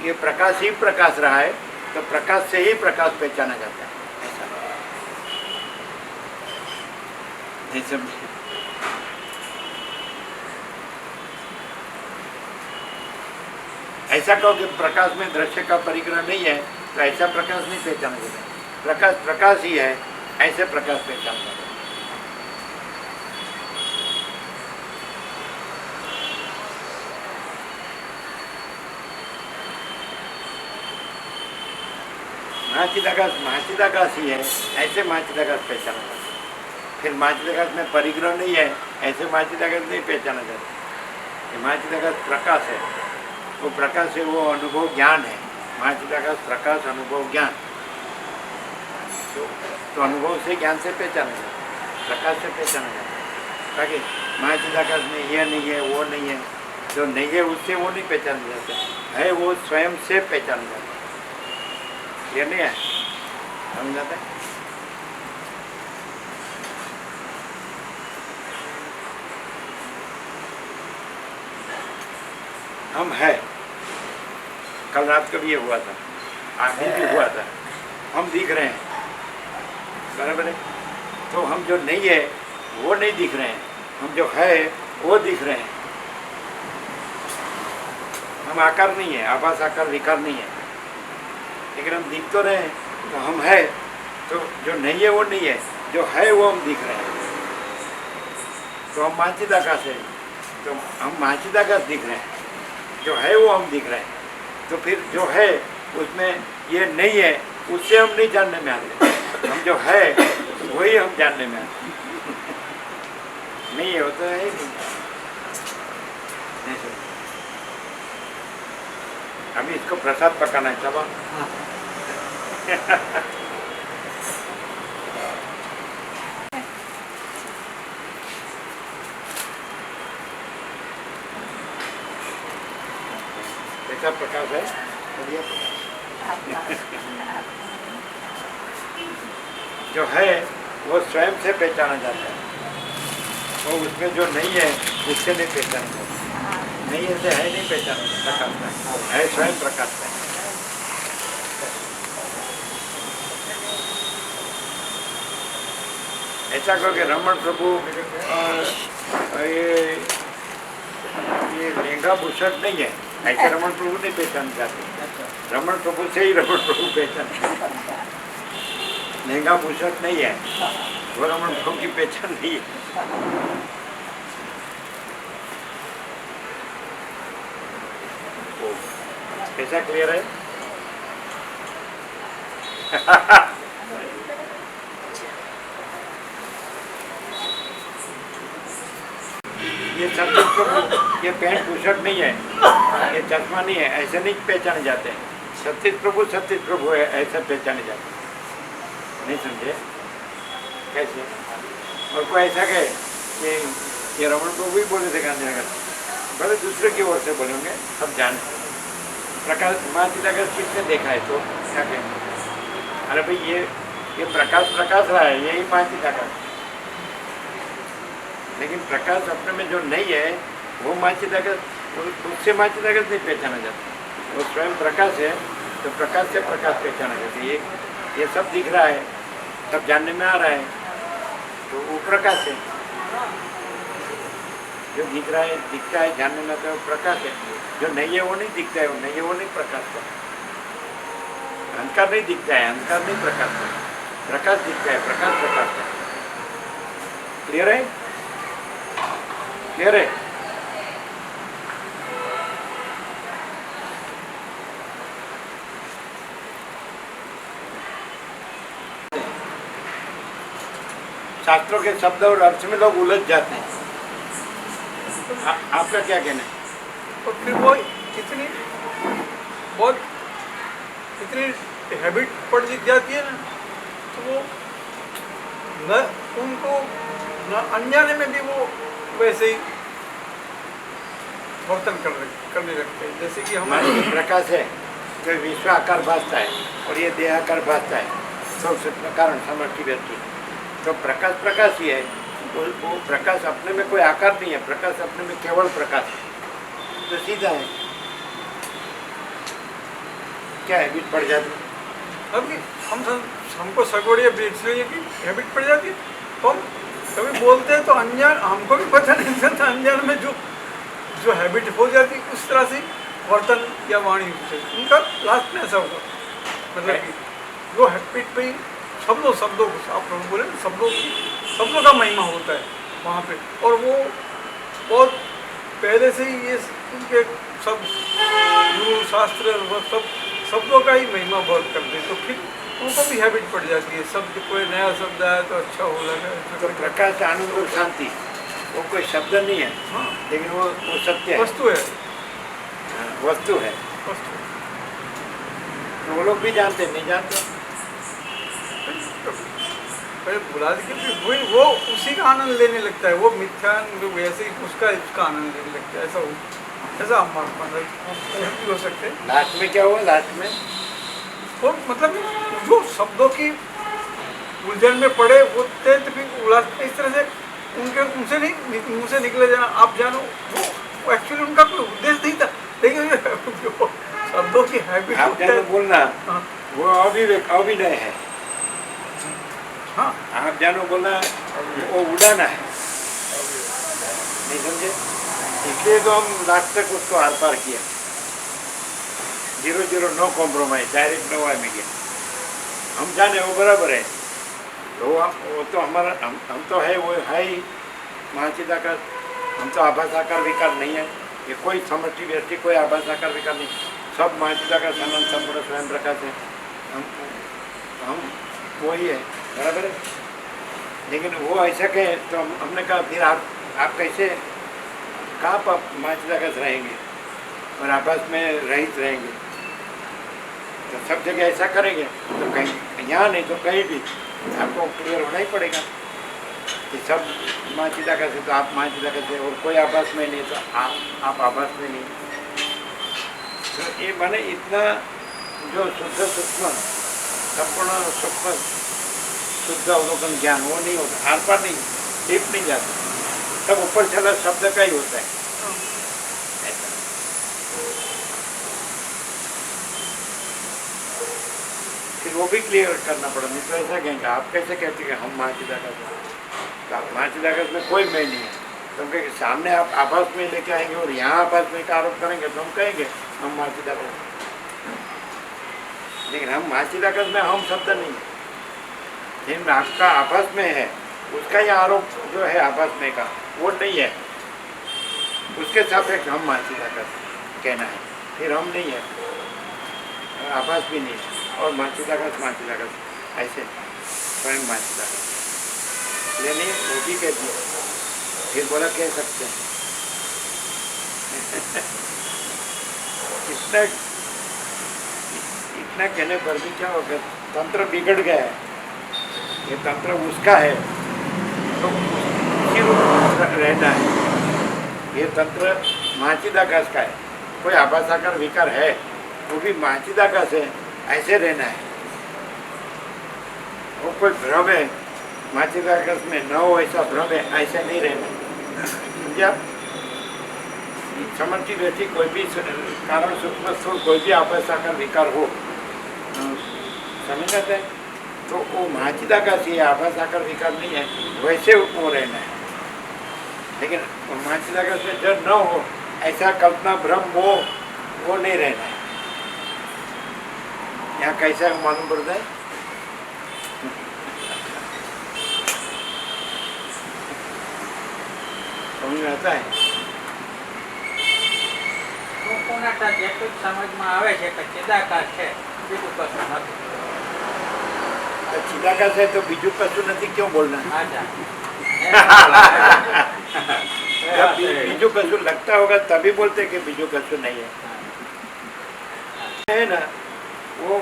ये प्रकाश ही प्रकाश रहा है, तो प्रकाश से ही प्रकाश पहचाना जाता है, ऐसा। नहीं समझे? ऐसा कहो कि प्रकाश में दृश्य का परिग्रह नहीं है, तो ऐसा प्रकाश नहीं पहचाना जाता। प्रकाश ही है, ऐसे प्रकाश पहचाना जाता है। महाचिदाकाश ही है, ऐसे महाचिदाकाश पहचाना जाता है। फिर महाचिदाकाश में परिग्रह नहीं है, ऐसे महाचिदाकाश नहीं पहचाना जाता। ये महाचिदाकाश प्रकाश है, वो प्रकाश है, वो अनुभव ज्ञान है। महाचिदाकाश प्रकाश अनुभव ज्ञान, तो अनुभव से ज्ञान से पहचाना जाता है, प्रकाश से पहचाना जाता है। ताकि महाचिदाकाश में ये नहीं है वो नहीं है, जो नहीं है उससे वो नहीं पहचाना जाता है, वो स्वयं से पहचाना जाता है। ये नहीं है, समझ जाता है? हम है, कल रात को भी ये हुआ था, आज भी हुआ था, हम दिख रहे हैं, बराबर है। तो हम जो नहीं है वो नहीं दिख रहे हैं, हम जो है वो दिख रहे हैं। हम आकार नहीं है, आभास आकार विकार नहीं है, लेकिन हम दिख तो रहे हैं। तो हम है, तो जो नहीं है वो नहीं है, जो है वो हम दिख रहे हैं। तो हम महाचिदाकाश है, तो हम महाचिदाकाश दिख रहे हैं, जो है वो हम दिख रहे हैं। तो फिर जो है उसमें ये नहीं है, उससे हम नहीं जानने में आते। हम जो है वही हम जानने में आते। नहीं है वो तो है ही नहीं। अभी इसको प्रसाद पकाना है, चलो। कैसा प्रकाश है? बढ़िया प्रकाश जो है वो स्वयं से पहचाना जाता है, और उसमें जो नहीं है उससे नहीं पहचाना जाता। नहीं ऐसे है नहीं पहचाना प्रकाश है स्वयं प्रकाश है। ऐसा कहो कि रमण प्रभु ये लहंगा भूषण नहीं है, ऐसे रमण प्रभु नहीं पहचान जाते। रमण प्रभु से ही रमण प्रभु पहचान, लहंगा भूषण नहीं है, वो रमण प्रभु की पहचान नहीं है। कैसा क्लियर है? ये सत्य प्रभु, ये पैंट भूषण नहीं है, ये चश्मा नहीं है, ऐसे नहीं पहचाने जाते। सत्य प्रभु है ऐसा पहचाने जाते। नहीं समझे कैसे? और कोई ऐसा कहे कि ये रमण प्रभु ही बोले थे गांधीनगर, भले दूसरे की ओर से बोलेंगे, सब जाने प्रकाश माँ सीता का किसने देखा है तो क्या कहेंगे? अरे भाई ये प्रकाश रहा है, यही माँ सीता का। लेकिन प्रकाश अपने में जो नहीं है वो माँ सीता उससे माँ सीता नहीं पहचाना जाता। वो स्वयं प्रकाश है, तो प्रकाश से प्रकाश पहचाना जाता है। ये सब दिख रहा है, सब जानने में आ रहा है, तो वो प्रकाश है। जो दिख रहा है, दिखता है, जानने में आता है, वो प्रकाश है। जो नहीं है वो नहीं दिखता है, वो नहीं है वो नहीं प्रकाश है। अंधकार नहीं दिखता है, अंधकार नहीं प्रकाश है। प्रकाश दिखता है, प्रकाश है। क्लियर है? क्लियर है? शास्त्रों के शब्द और अर्थ में लोग उलझ जाते हैं। आपका क्या कहना है? और फिर वो इतनी हैबिट पड़ जाती है ना, तो वो न उनको न अनजाने में भी वो वैसे ही वर्तन करने लगते हैं। जैसे कि हमारे प्रकाश है जो विश्व आकार भासता है और ये देह आकार भासता है, सब कारण समर्थी व्यक्ति, तो प्रकाश ही है। वो प्रकाश अपने में कोई आकार नहीं है, प्रकाश अपने में केवल प्रकाश है, तो सीधा है। क्या हैबिट पड़ जाती है? अभी हमको सगवड़िया बेचने की हैबिट पड़ जाती है, तो हम कभी बोलते हैं तो अनजान, हमको भी पता नहीं चलता, अनजान में जो हैबिट हो जाती है उस तरह से वर्तन या वाणी होते उनका लास्ट में ऐसा होगा। मतलब कि जो हैबिट पे शब्दों को आप लोग बोले शब्दों का महिमा होता है वहाँ पे, और वो बहुत पहले से ही ये उनके सब गुरु शास्त्र वो सब शब्दों का ही महिमा बहुत करते हैं, तो फिर उनको भी हैबिट पड़ जाती है। शब्द कोई नया शब्द आया तो अच्छा हो लगा। तो प्रकाश, आनंद और शांति वो कोई शब्द नहीं है। हाँ। लेकिन वो सत्य है, वस्तु है। वस्तु है। तो वो लोग भी जानते नहीं जानते, बुला के वो उसी का आनंद लेने लगता है, वो मिथ्यान वैसे ही उसका आनंद लेने लगता है। ऐसा हम हो सकते हैं। लास्ट में क्या हुआ? लास्ट में वो मतलब जो शब्दों की उलझन में पड़े वो भी उलास इस तरह से उनसे नहीं मुँह से निकले जाना आप जानो, वो एक्चुअली उनका कोई उद्देश्य नहीं था, लेकिन जो शब्दों की हैबिट आप जानो बोलना। हाँ। वो अभिनय है। हाँ, आप जानो बोलना वो उड़ाना है। नहीं समझे? इसलिए तो हम लास्ट तक उसको आर पार किया। 0-0 नो कॉम्प्रोमाइज, डायरेक्ट नो में गया। हम जाने वो बराबर है, तो वो तो हमारा हम तो है, वो है ही महाचिदा का। हम तो आभास आकार विकार नहीं है, ये कोई समष्टि व्यक्ति कोई आभास आकार विकार नहीं, सब महाचिदा का समान संपूर्ण स्वयं प्रकाश है। हम वही है, बराबर है। लेकिन वो ऐसा कहे तो हमने कहा फिर आप कैसे कहाँ पर महाचिदा का रहेंगे और आभास में रहित रहेंगे? तो सब जगह ऐसा करेंगे तो कहीं यहाँ नहीं तो कहीं भी आपको क्लियर होना ही पड़ेगा कि सब माँ चिदा का से तो आप माँ चिदा का से, और कोई आभास में नहीं तो आप आभास में नहीं। तो ये माने इतना जो शुद्ध सूक्ष्म संपूर्ण सूक्ष्म शुद्ध अवलोकन ज्ञान वो नहीं होता, आर पार नहीं, डीप नहीं जाता, सब ऊपर चला शब्द का ही होता है। ऐसा फिर वो भी क्लियर करना पड़ा। नहीं तो ऐसा कहेंगे आप कैसे कहते हैं हम महाचिदाकाश, तो आप महाचिदाकाश में कोई मैं नहीं है, क्योंकि सामने आप आभास में लेके आएंगे और यहाँ आभास में का आरोप करेंगे तो हम कहेंगे हम महाचिदाकाश, लेकिन हम महाचिदाकाश में हम शब्द नहीं है। जिन आपका आभास में है उसका ही आरोप जो है आभास में का वो नहीं है, उसके सापेक्ष हम महाचिदाकाश कहना है, फिर हम नहीं है, आभास भी नहीं है। और महाचिदाकाश ऐसे स्वयं महाचिदाकाश लेने वो भी कह दिया, फिर बोला कह सकते हैं। इतना कहने पर भी क्या होगा, तंत्र बिगड़ गया है, ये तंत्र उसका है तो उसी रूप रहना है। ये तंत्र महाचिदाकाश का है, कोई आभासाकार विकार है वो भी महाचिदाकाश है, ऐसे रहना है। वो कोई भ्रम है महाचिदाकाश में न हो ऐसा भ्रम है, ऐसे नहीं रहना। समझा? समझती रहती कोई भी कारण सूक्ष्म स्थूल कोई भी आभासाकार विकार हो, समझ जाते हैं तो वो महाचिदाकाश ही आभासाकार विकार नहीं है, वैसे वो रहना है। लेकिन महाचिदाकाश में जब न हो ऐसा कल्पना भ्रम वो नहीं रहना है। यहाँ कैसा मालूम पड़ता है? समझ में आता है? જેટલું સમજમાં આવે છે કે ચિદાકાશ છે બીજું કશું નથી। चिदाकाश है तो बीजू कशु नहीं क्यों बोलना? આજા जब बीजू कशु लगता होगा तभी बोलते कि बीजू कशु नहीं है ना। वो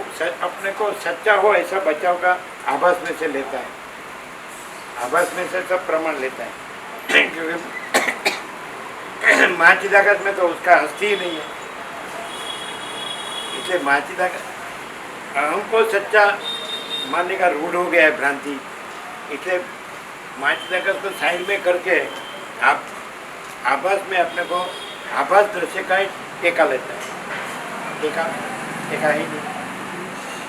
अपने को सच्चा हो ऐसा बचाव का आभास में से लेता है, आभास में से सब प्रमाण लेता है। क्योंकि महाचिदाकाश में तो उसका हस्ती ही नहीं है, इसलिए महाचिदाकाश हमको सच्चा मानने का रूढ़ हो गया है, भ्रांति। इसलिए महाचिदाकाश को साइड में करके आप आभास में अपने को आभास दृश्य का ही टेका लेता है। टेका ही नहीं,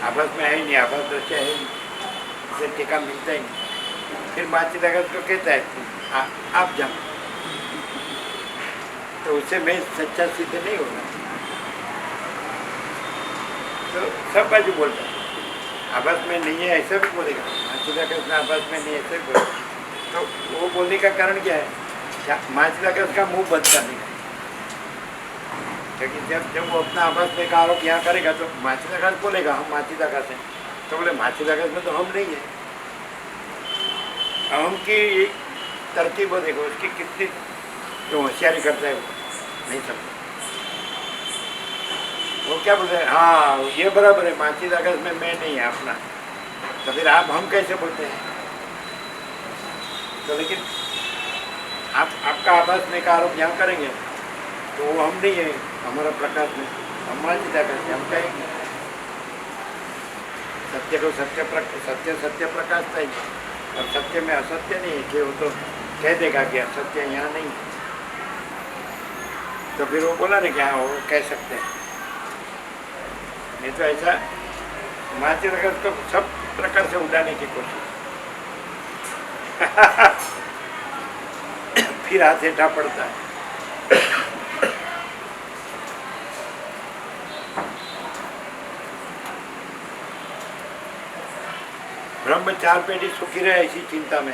आभास में है ही नहीं, आभास दृश्य है ही नहीं, इसे टेका मिलता ही नहीं। फिर महाचिदाकाश को कहता है आप जाओ, तो उससे मैं सच्चा सिद्ध नहीं होगा। तो सब बाजू बोलता है, आभास में नहीं है ऐसा भी बोलेगा, महाचिदाकाश में आभास में नहीं ऐसा भी बोलेगा। तो वो बोलने का कारण क्या है? महाचिदाकाश का मुंह बंद करने का। क्योंकि जब वो अपना आभास में का आरोप यहाँ करेगा तो महाचिदाकाश बोलेगा हम महाचिदाकाश हैं, तो बोले महाचिदाकाश में तो हम नहीं है। हम की तरकीब वो देखो, उसकी कितनी जो होशियारी करता है वो नहीं समझता। वो क्या बोलते हैं, हाँ ये बराबर है, महाचिदाकाश में मैं नहीं है अपना, तो फिर आप हम कैसे बोलते हैं? तो लेकिन आपका आभास में का आरोप यहाँ करेंगे तो वो हम नहीं है, हमारा प्रकाश में हम महाचिदाकाश है, हम कहेंगे सत्य को सत्य प्रकाशता ही, और सत्य में असत्य नहीं है कि वो तो कह देगा कि असत्य यहाँ नहीं है। तो फिर वो बोला ना कि हाँ वो कह सकते हैं। नहीं तो ऐसा महाचिदाकाश को सब प्रकार से उड़ाने की कोशिश फिर हाथ हेठा पड़ता है। ब्रह्म 4 पेटी सुखी रहे ऐसी चिंता में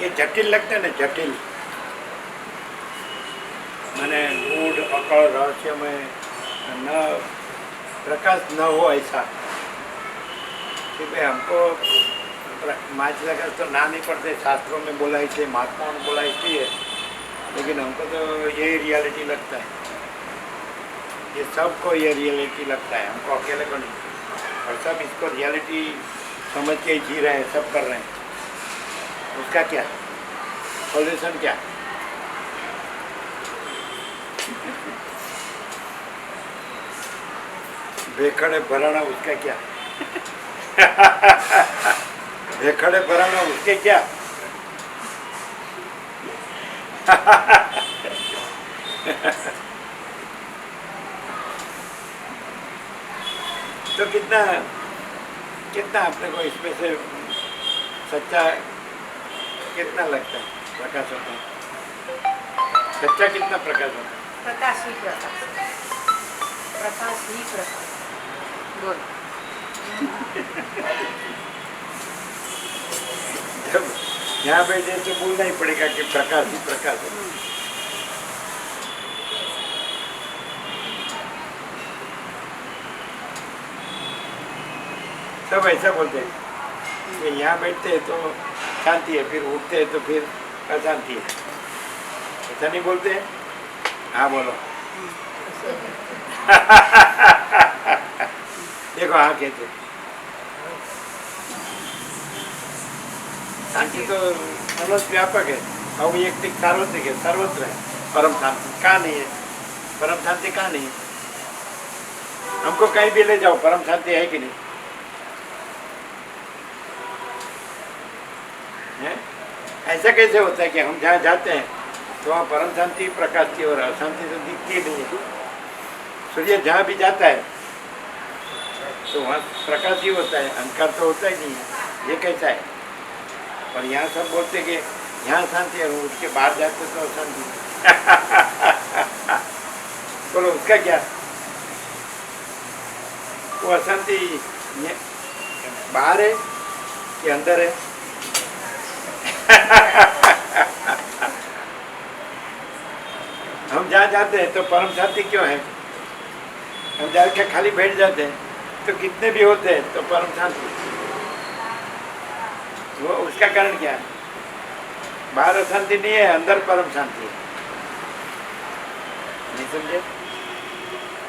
ये जटिल लगता है ना, जटिल मैंने गूढ़ अकड़ रहस्यमय न प्रकाश न हो ऐसा कि भाई हमको माचिदाकाश तो ना नहीं पड़ते, शास्त्रों में बोला इसलिए, महात्माओं ने बोला इसलिए, लेकिन हमको तो यही रियलिटी लगता है, ये सबको ये रियलिटी लगता है, हमको अकेले को नहीं। और सब इसको रियलिटी समझ के ही जी रहे हैं, सब कर रहे हैं। उसका क्या सॉल्यूशन क्या? भेखड़े भराना उसका क्या? भेखड़े भराना उसके क्या? तो कितना कितना अपने को इसमें से सच्चा कितना लगता है प्रकाश होता है? सच्चा कितना प्रकाश होता है? प्रकाश ही प्रकाश, प्रकाश ही प्रकाश। बोल। जब यहाँ बैठे तो बोलना ही पड़ेगा कि प्रकाश ही प्रकाश है। सब ऐसा बोलते हैं कि यहाँ बैठते हैं तो शांति है, फिर उठते हैं तो फिर अशांति है, ऐसा नहीं बोलते हैं? हाँ बोलो। देखो हाँ कहते हैं। शांति तो मनोज व्यापक है, अवैयक्तिक सार्वत्रिक है, सर्वत्र है। परम शांति कहाँ नहीं है? परम शांति कहाँ नहीं है? हमको कहीं भी ले जाओ, परम शांति है कि नहीं है? ऐसा कैसे होता है कि हम जहाँ जाते हैं तो वहाँ परम शांति प्रकाशती और अशांति तो दिखती ही नहीं है। सूर्य जहाँ भी जाता है तो वहाँ प्रकाश ही होता है, अंधकार तो होता ही नहीं है। ये कैसा है? और यहाँ सब बोलते हैं कि यहाँ शांति है, उसके बाहर जाते तो अशांति। बोलो उसका क्या? वो अशांति बाहर है कि अंदर है? हम जहाँ जाते हैं तो परम शांति क्यों है? हम जाके खाली बैठ जाते हैं तो कितने भी होते हैं तो परम शांति, वो उसका कारण क्या है? बाहर अशांति नहीं है, अंदर परम शांति है। नहीं समझे?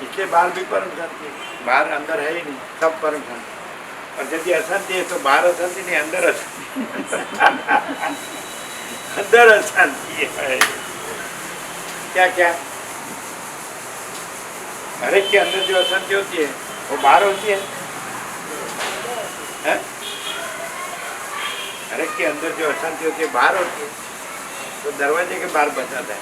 इसलिए बाहर भी परम शांति है, बाहर अंदर है ही नहीं, सब परम शांति। और यदि अशांति है तो बाहर अशांति नहीं, अंदर अशांति। अंदर अशांति है। क्या क्या? हर एक के अंदर जो अशांति होती है वो बाहर होती है, है? हर एक के अंदर जो अशांति होती है बाहर होती है, तो दरवाजे के बाहर बचाता है।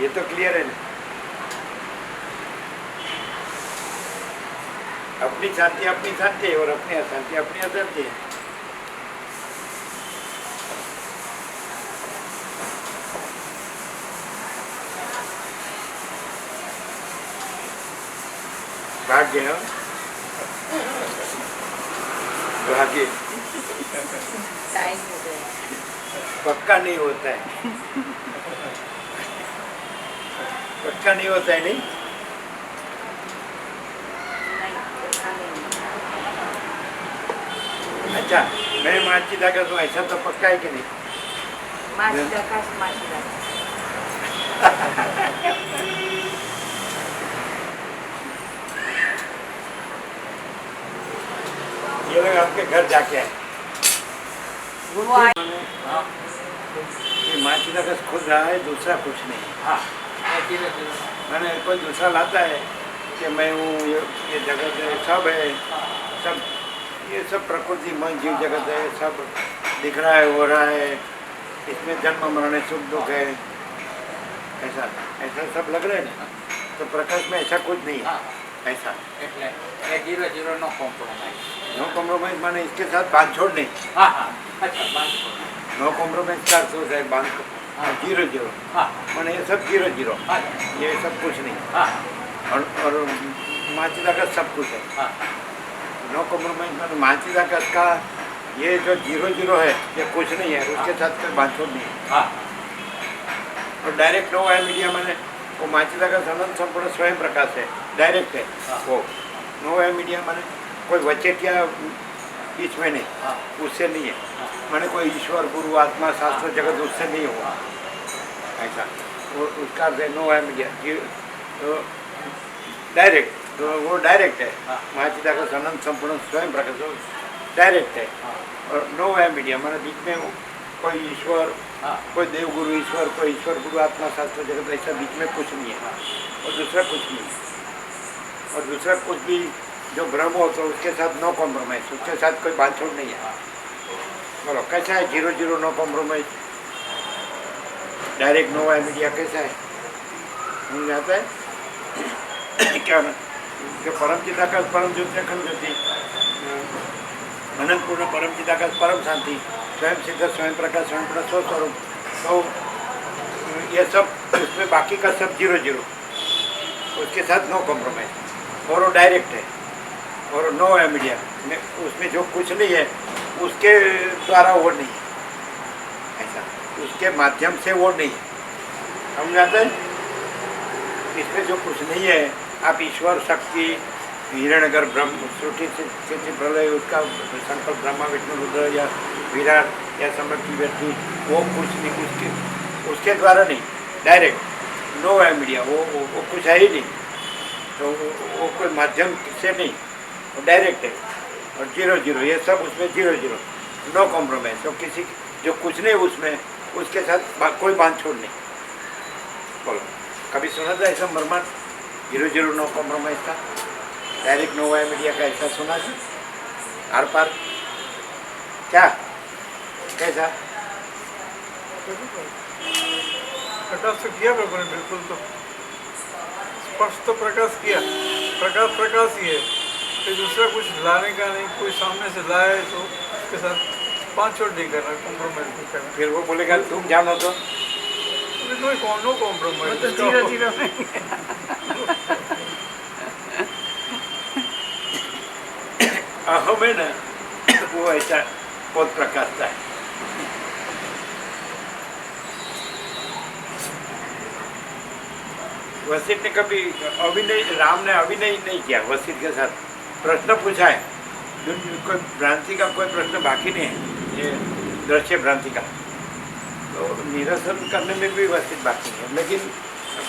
ये तो क्लियर है ना? अपनी शांति है और अपनी अशांति है। भाग्य है, भाग्य टाइम हो गया। पक्का नहीं होता है, पक्का नहीं होता है। नहीं अच्छा, मैं माचिदाकाश हूँ, ऐसा तो पक्का है कि नहीं? माचिदाकाश। ये लोग आपके घर जाके आए, वो आए। ये माचिदाकाश खुद रहा है, दूसरा कुछ नहीं। हाँ, धीरे धीरे मैंने कोई दूसरा लाता है कि मैं हूँ, ये जगत है, सब है, सब ये सब प्रकृति मन जीव जगत है, सब दिख रहा है, हो रहा है, इसमें जन्म मरण है, सुख दुख है, ऐसा ऐसा सब लग रहा है ना। तो प्रकाश में ऐसा कुछ नहीं है, ऐसा એટલે એ 0 નો કોમ્પ્રોમાઇઝ। नो कॉम्प्रोमाइज माने इसके साथ बांधछोड़ नहीं। હા હા, અચ્છા બાંધ। नो कॉम्प्रोमाइज का अर्थ है बांध 0 હા माने ये सब 0 હા ये सब कुछ नहीं। હા और माचिदाकाश सब कुछ है। હા नो कॉम्प्रोमाइज माने माचिदाकाश का ये जो 0 है ये कुछ नहीं है, उसके साथ कोई बांधछोड़ नहीं है। હા और डायरेक्ट नो है मीडिया मैंने वो माचिदाकाश अनंत संपूर्ण स्वयं प्रकाश है, डायरेक्ट है वो। नो है मीडिया मैंने कोई वचेटिया बीच में नहीं, उससे नहीं है। मैंने कोई ईश्वर गुरु आत्मा शास्त्र जगत उससे नहीं हुआ ऐसा। वो उसका नो है मीडिया तो डायरेक्ट, तो वो डायरेक्ट है। माचिदाकाश अनंत संपूर्ण स्वयं प्रकाश डायरेक्ट है। और नो है मीडिया मैंने बीच में कोई ईश्वर, कोई देव गुरु ईश्वर, कोई ईश्वर गुरु आत्मा शास्त्र जगत ऐसा बीच में कुछ नहीं है। और दूसरा कुछ नहीं है। और दूसरा कुछ भी जो भ्रम हो तो उसके साथ नो कॉम्प्रोमाइज, उसके साथ कोई बांधछोड़ नहीं है। बोलो कैसा है 0-0 नो कॉम्प्रोमाइज, डायरेक्ट नो है मीडिया कैसा है? समझ आता है क्या ना? जो परम चिदाकाश परम ज्योति अखंड ज्योति अनंत पूर्ण परम चिदाकाश परम शांति स्वयं सिद्ध स्वयं प्रकाश स्वयं पूर्ण स्वस्वरूप, तो ये सब उसमें बाकी का सब 0-0, उसके साथ नो कॉम्प्रोमाइज। और वो डायरेक्ट है और नो है मीडिया में, उसमें जो कुछ नहीं है उसके द्वारा वो नहीं है ऐसा, उसके माध्यम से वो नहीं है। समझ आता है? इसमें जो कुछ नहीं है, आप ईश्वर शक्ति हिरण्यगर ब्रह्म श्रुति से प्रलय उसका संकल्प ब्रह्मा विष्णु रुद्र या विराट या समर्थी व्यक्ति वो कुछ नहीं, उसके द्वारा नहीं, डायरेक्ट नो है मीडिया, वो कुछ है ही नहीं। तो वो कोई माध्यम से नहीं, वो डायरेक्ट है। और 0-0 ये सब उसमें 0-0 नो कॉम्प्रोमाइज। तो किसी जो कुछ नहीं उसमें उसके साथ कोई बांध छोड़ नहीं। बोलो कभी सुना था ऐसा मरमर 0-0 नो कॉम्प्रोमाइज का, डायरेक्ट नो है मीडिया का ऐसा सुना था? आर पार क्या कैसा? प्रकाश तो किया प्रभु ने बिल्कुल, तो स्पष्ट तो प्रकाश किया, प्रकाश ही है, तो दूसरा कुछ लाने का नहीं। कोई सामने से लाए तो उसके साथ पाँच छोड़ नहीं करना, कॉम्प्रोमाइज नहीं करना। फिर वो बोलेगा तुम जानो तो नो कॉम्प्रोमाइज, तो 0-0 में अहम है ना, वो ऐसा बहुत प्रकाशता है। वशिष्ठ ने कभी अभिनय, राम ने अभिनय नहीं किया वशिष्ठ के साथ, प्रश्न पूछा है। कोई भ्रांति का कोई प्रश्न बाकी नहीं है, ये दृश्य भ्रांति का, तो निरसन करने में भी वशिष्ठ बाकी है। लेकिन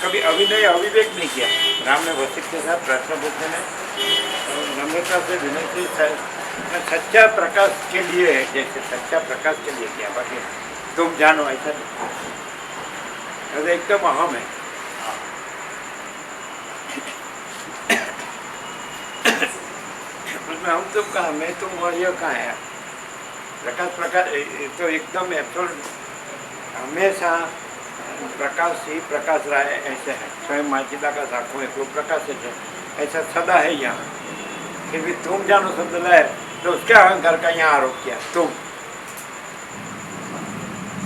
कभी अभिनय अविवेक नहीं किया राम ने वशिष्ठ के साथ प्रश्न पूछने में, नम्रता से विनय से सच्चा प्रकाश के लिए, जैसे सच्चा प्रकाश के लिए किया, बाकी तुम जानो ऐसा नहीं, एकदम अहम है। उसमें हम तुम कहाँ, मैं तुम और ये कहाँ है? प्रकाश तो एकदम एब्सोल्यूट हमेशा प्रकाश ही प्रकाश रहा है, ऐसे है। स्वयं माचिदाकाश आंखों में वो प्रकाश है, ऐसा सदा है यहाँ। फिर भी तुम जानो शब्द लाए तो उसके अहंकार का यहाँ आरोप किया तुम,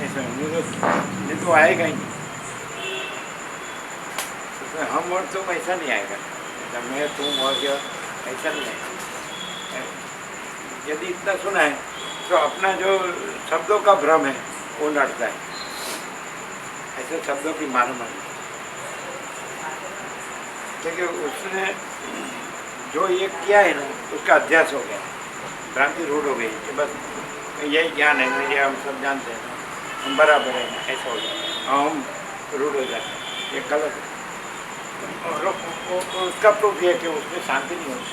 ऐसा ये तो आएगा ही नहीं। उसमें हम और तुम ऐसा नहीं आएगा, ऐसा मैं तुम और ये ऐसा नहीं आएगा। यदि इतना सुना है तो अपना जो शब्दों का भ्रम है वो लड़ता है, ऐसे शब्दों की मारामारी। क्योंकि उसने जो ये किया है ना उसका अध्यास हो गया, भ्रांति रूढ़ हो गई कि बस यही ज्ञान है मेरे, हम सब जानते हैं, हम बराबर है ना, ऐसा हो गया, हम रूढ़ हो जाते हैं, ये गलत है। और उसका प्रूफ ये है कि उसमें शांति नहीं होती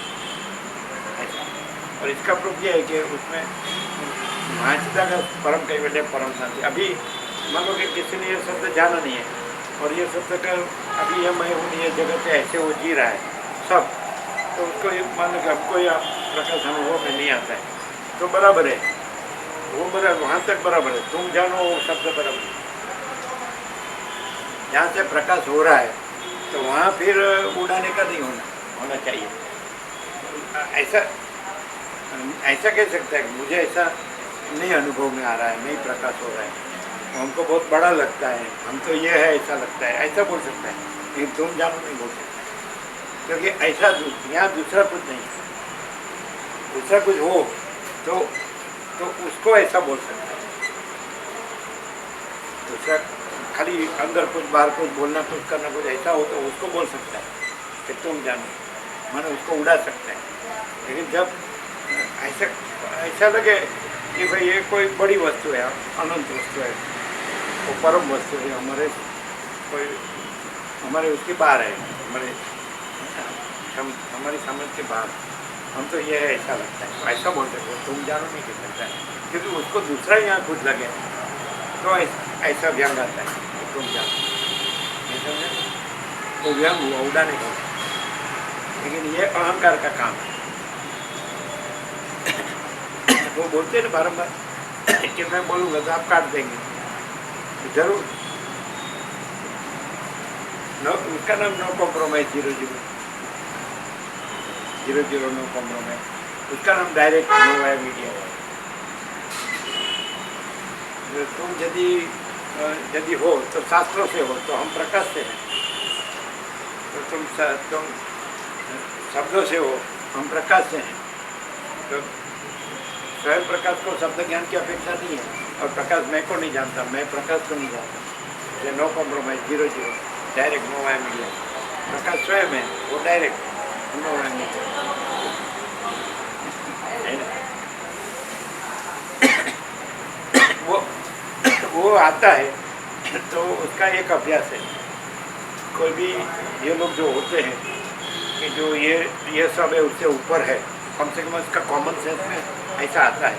ऐसा, और इसका प्रूफ ये है कि उसमें महाचिदाकाश परम कैवल्य परम शांति। अभी मान लो कि किसी ने ये शब्द जाना नहीं है और ये शब्द का अभी ये मैं हूँ, ये जगत है, ऐसे वो जी रहा है सब, तो उसको ये मान लो कि हमको यह प्रकाश अनुभव में नहीं आता है, तो बराबर है वो, बराबर वहाँ तक बराबर है। तुम जानो वो शब्द बराबर है। जहाँ से प्रकाश हो रहा है तो वहाँ फिर उड़ाने का नहीं होना चाहिए। ऐसा कह सकता है कि मुझे ऐसा नहीं अनुभव में आ रहा है, नहीं प्रकाश हो रहा है, हमको बहुत बड़ा लगता है, हम तो ये है ऐसा लगता है, ऐसा बोल सकता है। लेकिन तुम जानो नहीं बोल सकता, क्योंकि ऐसा यहाँ दूसरा कुछ नहीं, दूसरा कुछ हो तो उसको ऐसा बोल सकता है। दूसरा खाली अंदर कुछ बाहर कुछ बोलना कुछ करना कुछ ऐसा हो तो उसको बोल सकता है कि तुम जानो, माने उसको उड़ा सकता है। लेकिन जब ऐसा ऐसा लगे कि भाई ये कोई बड़ी वस्तु है, अनंत वस्तु है, वो परम वस्तु है, हमारे उसके बाहर है, हमारी समझ के बाहर, हम तो ये है ऐसा लगता है, ऐसा बोलते हो तुम जानो नहीं कह सकता है, क्योंकि उसको दूसरा यहाँ कुछ लगे तो ऐसा व्यंग आता है कि तुम जानो, ये समझे? वो व्यंग हुआ, उड़ाने का। लेकिन ये अहंकार का काम है। वो बोलते हैं ना बारम्बार कि मैं बोलूँगा तो आप काट देंगे, जरूर। नो, उसका नाम नो कॉम्प्रोमाइज 0-0, 0-0 नो कॉम्प्रोमाइज। उसका नाम डायरेक्ट नो है मीडिया। तुम यदि हो तो शास्त्रों से हो, तो हम प्रकाश से हैं। तो तुम शब्दों से हो, हम प्रकाश से हैं। तो स्वयं प्रकाश को शब्द ज्ञान की अपेक्षा नहीं है, और प्रकाश मैं को नहीं जानता, मैं प्रकाश को नहीं जानता। ये नो कॉम्प्रोमाइज 0-0 डायरेक्ट नो है मीडिया। प्रकाश स्वयं है, वो डायरेक्ट नो है मीडिया। वो आता है तो उसका एक अभ्यास है। कोई भी ये लोग जो होते हैं कि जो ये सब है उससे ऊपर है, कम से कम इसका कॉमन सेंस में ऐसा आता है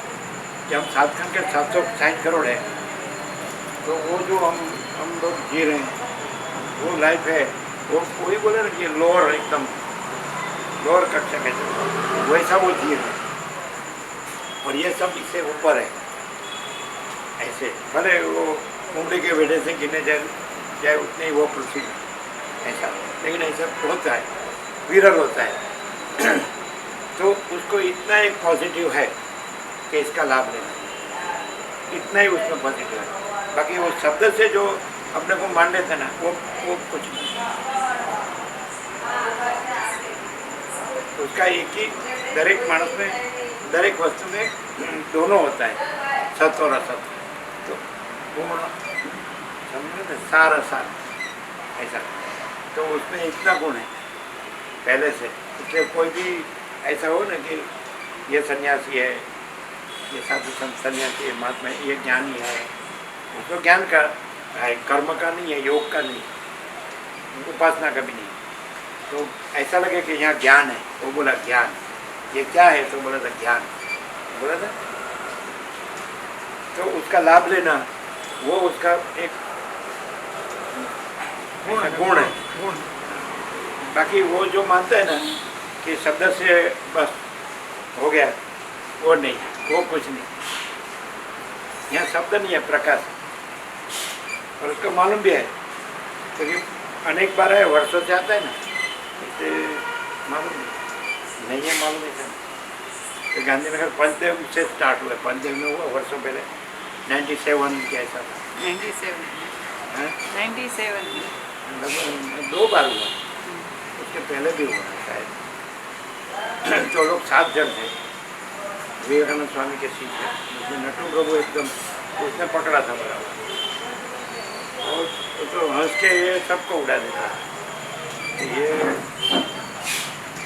कि हम 7 खंड के 760 करोड़ है, तो वो जो हम लोग जी रहे हैं वो लाइफ है, वो कोई बोले ना कि लोअर, एकदम लोअर कक्षा के वैसा वो जी रहे हैं, और ये सब इससे ऊपर है। ऐसे भले वो उम्र के बेटे से गिने जाए उतने ही वो प्रोसीड ऐसा, लेकिन ऐसा होता है, विरल होता है। तो उसको इतना एक पॉजिटिव है कि इसका लाभ लेना, इतना ही उसमें पॉजिटिव है। बाकी वो शब्द से जो अपने को मान लेते ना, वो कुछ नहीं। उसका एक ही दरेक मानस में, दरेक वस्तु में दोनों होता है, सत और असत। तो पूर्ण समझे ना, सार असार ऐसा, तो उसमें इतना गुण है पहले से। इसलिए कोई भी ऐसा हो ना कि ये सन्यासी है, ये साधु संत सन्यासी है, महात्मा, ये ज्ञानी है, उसको ज्ञान का है, कर्म का नहीं है, योग का नहीं, उपासना का भी नहीं। तो ऐसा लगे कि यहाँ ज्ञान है, वो बोला ज्ञान, ये क्या है, तो बोला था ज्ञान, बोला था। तो उसका लाभ लेना वो उसका एक गुण है। बाकी वो जो मानता है ना कि शब्द से बस हो गया, वो नहीं, वो कुछ नहीं। यहाँ शब्द नहीं है, प्रकाश, और उसको मालूम भी है क्योंकि अनेक बार है, वर्षों से आता है ना, इससे मालूम नहीं है, मालूम है। तो गांधीनगर पंचदेव से स्टार्ट हुआ, पंचदेव में हुआ वर्षों पहले 97 के ऐसा था। 97 लगभग 2 बार हुआ, उसके पहले भी हुआ शायद। तो लोग 7 जन थे, विवेकानंद स्वामी के शिष्य, उसमें नटू प्रभु एकदम उसने पकड़ा था बराबर, और तो हंस के ये सबको उड़ा देता है, ये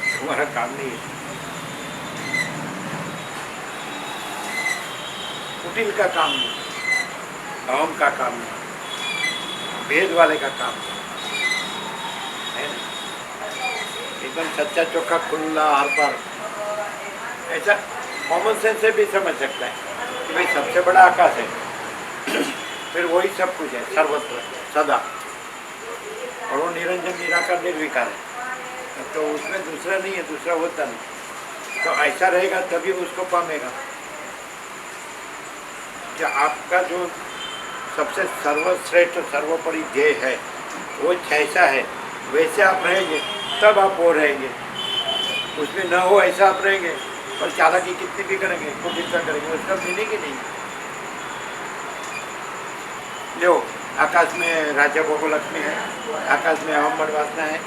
तुम्हारा काम नहीं है, कुटिल का काम नहीं, अहम का काम नहीं, भेद वाले का काम है ना। एकदम सच्चा चोखा खुला हर पर, ऐसा कॉमन सेंस से भी समझ सकता है कि भाई सबसे बड़ा आकाश है, फिर वही सब कुछ है, सर्वत्र सदा, और वो निरंजन निराकार निर्विकार है, तो उसमें दूसरा नहीं है, दूसरा होता नहीं। तो ऐसा रहेगा तभी उसको पामेगा। कि आपका जो सबसे सर्वश्रेष्ठ सर्वोपरि ध्येय है वो जैसा है वैसे आप रहेंगे, तब आप वो रहेंगे। उसमें न हो ऐसा आप रहेंगे, और चालाकी कितनी भी करेंगे, कुटिलता करेंगे, उसका मीनिंग ही नहीं। लो, आकाश में राजा भोगलक्ष्मी है, आकाश में अहम वासना है,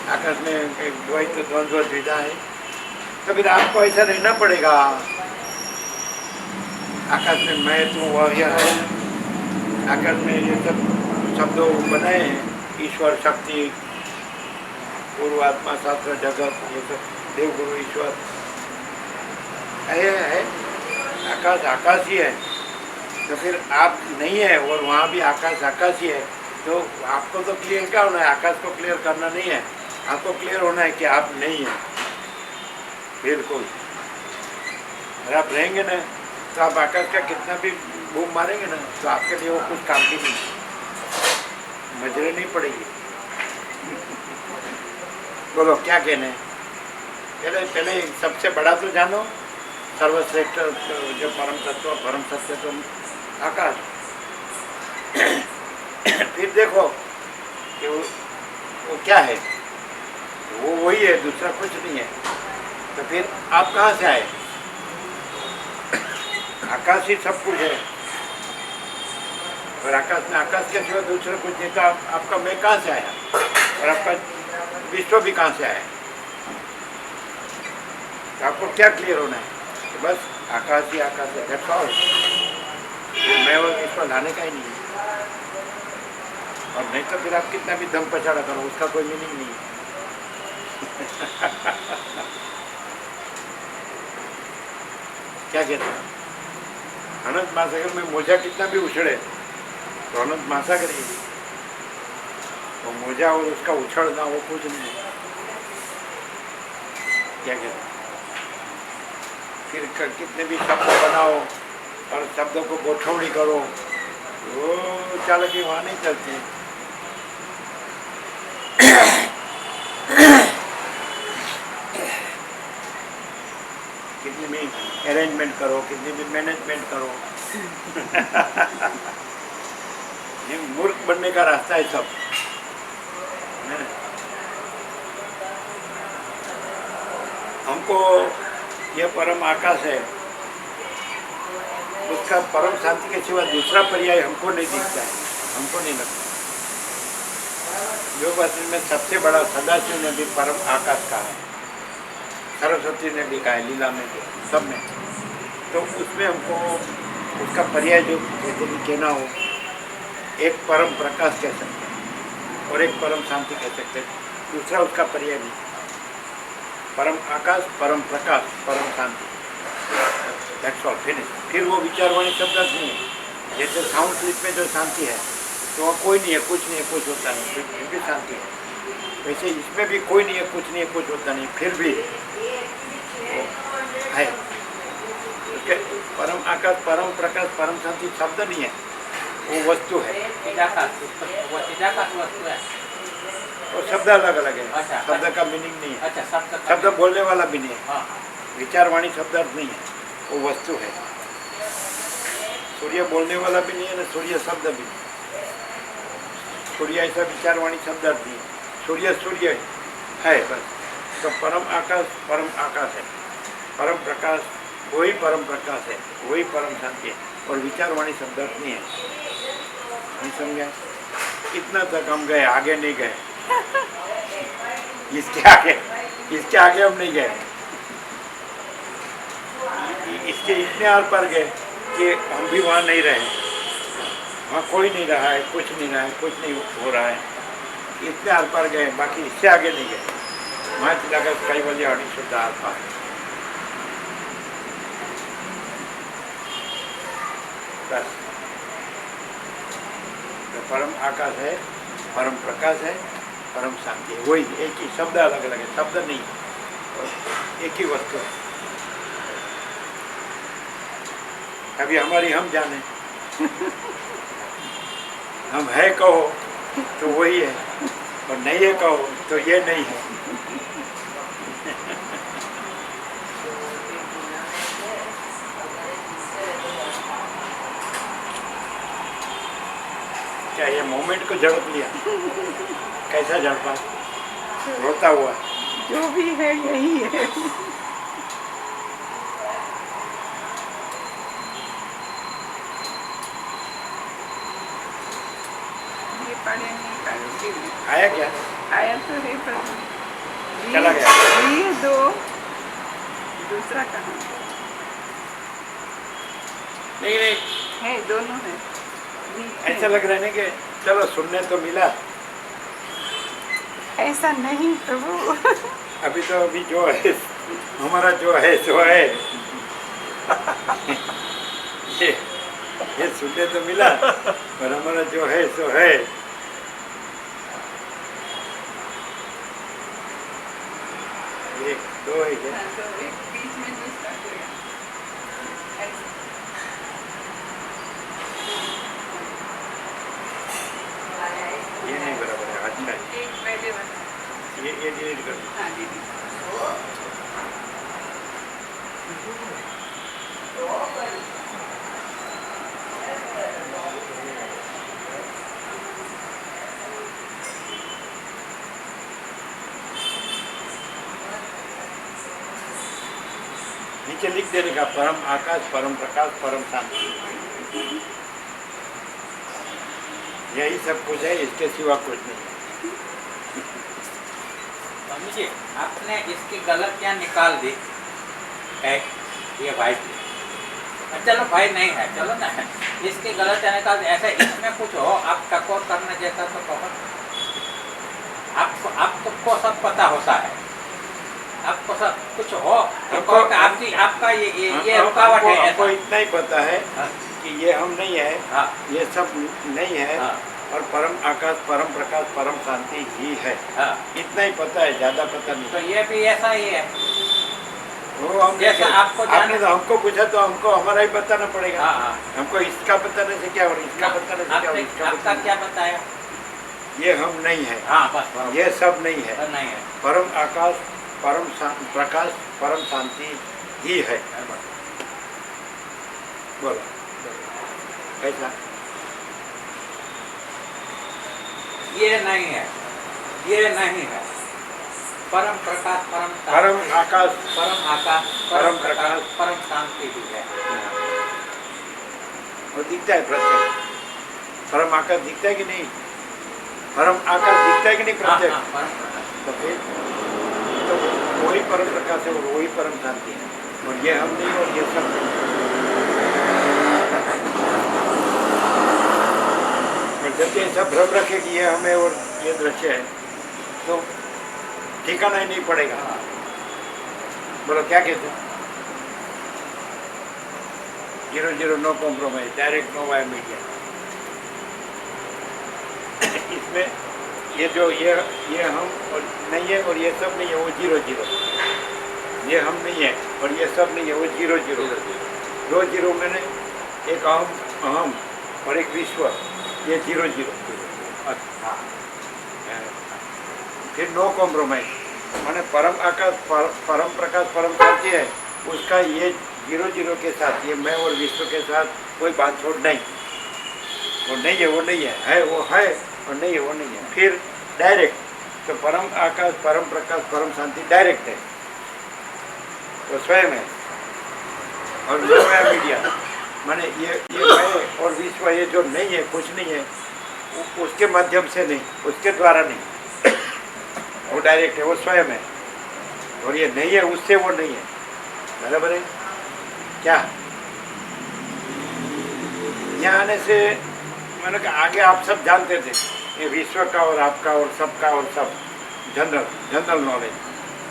आकाश में एक द्वैत द्वंद्व द्विधा है, तो फिर आपको ऐसा रहना पड़ेगा। आकाश में मैं तू वह यह है, आकाश में ये सब शब्दों बनाए हैं, ईश्वर, शक्ति, पूर्व आत्मा, शास्त्र, जगत, ये सब देवगुरु, ईश्वर है। आकाश आकाश ही है, तो फिर आप नहीं है और वहाँ भी आकाश आकाश ही है, तो आपको तो क्लियर क्या होना है? आकाश को क्लियर करना नहीं है, आपको क्लियर होना है कि आप नहीं है बिल्कुल। अगर आप रहेंगे ना तो आप आकाश का कितना भी बूम मारेंगे ना तो आपके लिए वो कुछ काम की नहीं, मजरे नहीं पड़ेगी। बोलो क्या कहना है? पहले सबसे बड़ा तो जानो, सर्वश्रेष्ठ जो परम तत्व, परम सत्य तो आकाश। फिर देखो कि वो क्या है, वो वही है, दूसरा कुछ नहीं है। तो फिर आप कहाँ से आए? आकाश ही सब कुछ है, और आकाश में आकाश के सिवा दूसरा कुछ नहीं। तो आपका मैं कहाँ से आया, और आपका विश्व भी कहाँ से आया? तो आपको क्या क्लियर होना है कि बस आकाश ही आकाश है, दैट्स ऑल। मैं वो विश्व लाने का ही नहीं है, और नहीं तो फिर आप कितना भी दम पछाड़ा करो उसका कोई मीनिंग नहीं है। क्या कहते हैं? अनंत महासागर में मोजा कितना भी उछड़े तो अनंत महासागर ही, वो मोजा और उसका उछड़ना वो कुछ नहीं है। क्या कहते हैं? फिर कितने भी शब्द बनाओ और शब्दों को गोठवणी करो, वो चालकी वहाँ नहीं चलती। कितनी भी अरेंजमेंट करो, कितनी भी मैनेजमेंट करो, ये मूर्ख बनने का रास्ता है सब। हमको ये परम आकाश है, उसका परम शांति के सिवा दूसरा पर्याय हमको नहीं दिखता है, हमको नहीं लगता। योग वासिष्ठ में सबसे बड़ा सदाशिव ने भी परम आकाश कहा है, सरस्वती ने भी कहा है, लीला में भी, सब में। तो उसमें हमको उसका पर्याय जो जैसे भी कहना हो, एक परम प्रकाश कह सकते हैं और एक परम शांति कह सकते हैं, दूसरा उसका पर्याय नहीं। परम आकाश, परम प्रकाश, परम शांति, दैट्स ऑल, फिनिश। फिर वो विचारवाणी शब्द नहीं है। जैसे साउंड स्लीप में जो शांति है तो वह कोई नहीं है, कुछ नहीं है, कुछ होता नहीं, फिर भी शांति है। वैसे इसमें भी कोई नहीं है, कुछ नहीं है, कुछ होता नहीं, फिर भी है। उसके परम आकाश, परम प्रकाश, परम शांति शब्द नहीं है, वो वस्तु है। वो चिदाकाश वस्तु है। और शब्द अलग अलग है। अच्छा, शब्द का मीनिंग नहीं है। अच्छा, शब्द बोलने वाला भी नहीं है। हाँ। विचारवाणी शब्द अर्थ नहीं है, वो वस्तु है। सूर्य बोलने वाला भी नहीं है ना, सूर्य शब्द भी नहीं। सूर्य ऐसा विचारवाणी शब्द अर्थ नहीं है, सूर्य सूर्य है बस। तो परम आकाश है, परम प्रकाश वही परम प्रकाश है, वही परम शांति है, और विचारवाणी शब्द अर्थ नहीं है। नहीं समझा? इतना तक हम गए, आगे नहीं गए। इसके आगे हम नहीं गए। इसके इतने आर पर गए कि हम भी वहाँ नहीं रहे, वहाँ कोई नहीं रहा है, कुछ नहीं रहा है, कुछ नहीं हो रहा है। इतने आर पर गए, बाकी इससे आगे नहीं गए। वहाँ लगा कैवल्य अणि शुद्ध आर पार। बस तो परम आकाश है, परम प्रकाश है, परम शांति है, वही एक ही। शब्द अलग अलग है, शब्द नहीं, एक ही वस्तु है। अभी हमारी हम जाने, हम है कहो तो वही है, और नहीं है कहो तो ये नहीं है। क्या ये मोमेंट को झड़प लिया? कैसा झड़पा? रोता हुआ? जो भी है यही है। ये पढ़े नहीं पढ़े आया क्या? आया तो है पर चला गया। ये दो, दूसरा कहाँ नहीं है? दोनों है। ऐसा लग रहा है ना कि चलो सुनने तो मिला, ऐसा नहीं प्रभु। अभी तो अभी जो है हमारा जो है सो है। ये सुनने तो मिला पर हमारा जो है सो है। एक दो है क्या? हाँ, तो एक बीच में दूसरा कोई ऐसा। ये नहीं बराबर है। अच्छा है। एक पहले वाला। ये डिलीट कर दो। हाँ दीदी। नीचे लिख देने का परम आकाश, परम प्रकाश, परम शांति, यही सब कुछ है, इसके सिवा कुछ नहीं। स्वामी जी, आपने इसकी गलतियां निकाल दी है, ये भाई की। चलो भाई नहीं है, चलो ना, इसकी गलतियां निकाल दी। ऐसा इसमें कुछ हो आप टकोर करने जैसा तो कहो। आपको सब पता होता है, आपको सब कुछ हो तो कहो कि आपका ये रुकावट है। हमको इतना ही पता है हाँ। कि ये हम नहीं है, हाँ। ये सब नहीं है, हाँ। और परम आकाश, परम प्रकाश, परम शांति ही है। हाँ। इतना ही पता है, ज्यादा पता नहीं। तो ये भी ऐसा ही है। वो हम जैसे आपको आपने तो हमको पूछा तो हमको हमारा ही बताना पड़ेगा। हाँ, हाँ। हमको इसका बताने से क्या, और इसका बताने से क्या, और इसका आपका बताने क्या बताया? ये हम नहीं है, हाँ बस बस। ये सब नहीं है। तो नहीं है। परम आकाश, परम प्रकाश, परम शांति ही है। बोलो कैसा? ये नहीं है, ये नहीं है। परम प्रकाश, परम शांति, परम आकाश, परम आकाश, परम प्रकाश, परम शांति भी है। वो दिखता है प्रत्येक। परम आकाश दिखता है कि नहीं? परम आकाश दिखता है कि नहीं प्रत्येक? हाँ, परम प्रकाश। तो फिर तो वही परम प्रकाश है और वही परम शांति है, और ये हम नहीं और ये सब नहीं। और जब ये सब भ्रम रखे कि ये हमें और ये दृश्य है तो ठिकाना ही नहीं पड़ेगा। बोलो क्या कहते हैं? 0-0 no compromise, direct no via media. इसमें ये जो ये हम और नहीं है और ये सब नहीं है, वो 0-0। ये हम नहीं है और ये सब नहीं है, वो 0-0। 2 0 मैंने एक अहम और एक विश्व, ये 0-0। अच्छा, फिर नो कॉम्प्रोमाइज, माने परम आकाश, परम प्रकाश, परम शांति है, उसका ये 0-0 के साथ, ये मैं और विश्व के साथ कोई बात छोड़ नहीं। वो नहीं है, वो नहीं है वो है, और नहीं है वो नहीं है। फिर डायरेक्ट, तो परम आकाश, परम प्रकाश, परम शांति डायरेक्ट है, तो स्वयं है। और मीडिया माने ये मैं और विश्व, ये जो नहीं है, कुछ नहीं है, उसके माध्यम से नहीं, उसके द्वारा नहीं, वो डायरेक्ट है, वो स्वयं है। और ये नहीं है, उससे वो नहीं है। बराबर है क्या? यहाँ आने से मैंने कहा आगे आप सब जानते थे, ये विश्व का और आपका और सबका और सब जनरल नॉलेज,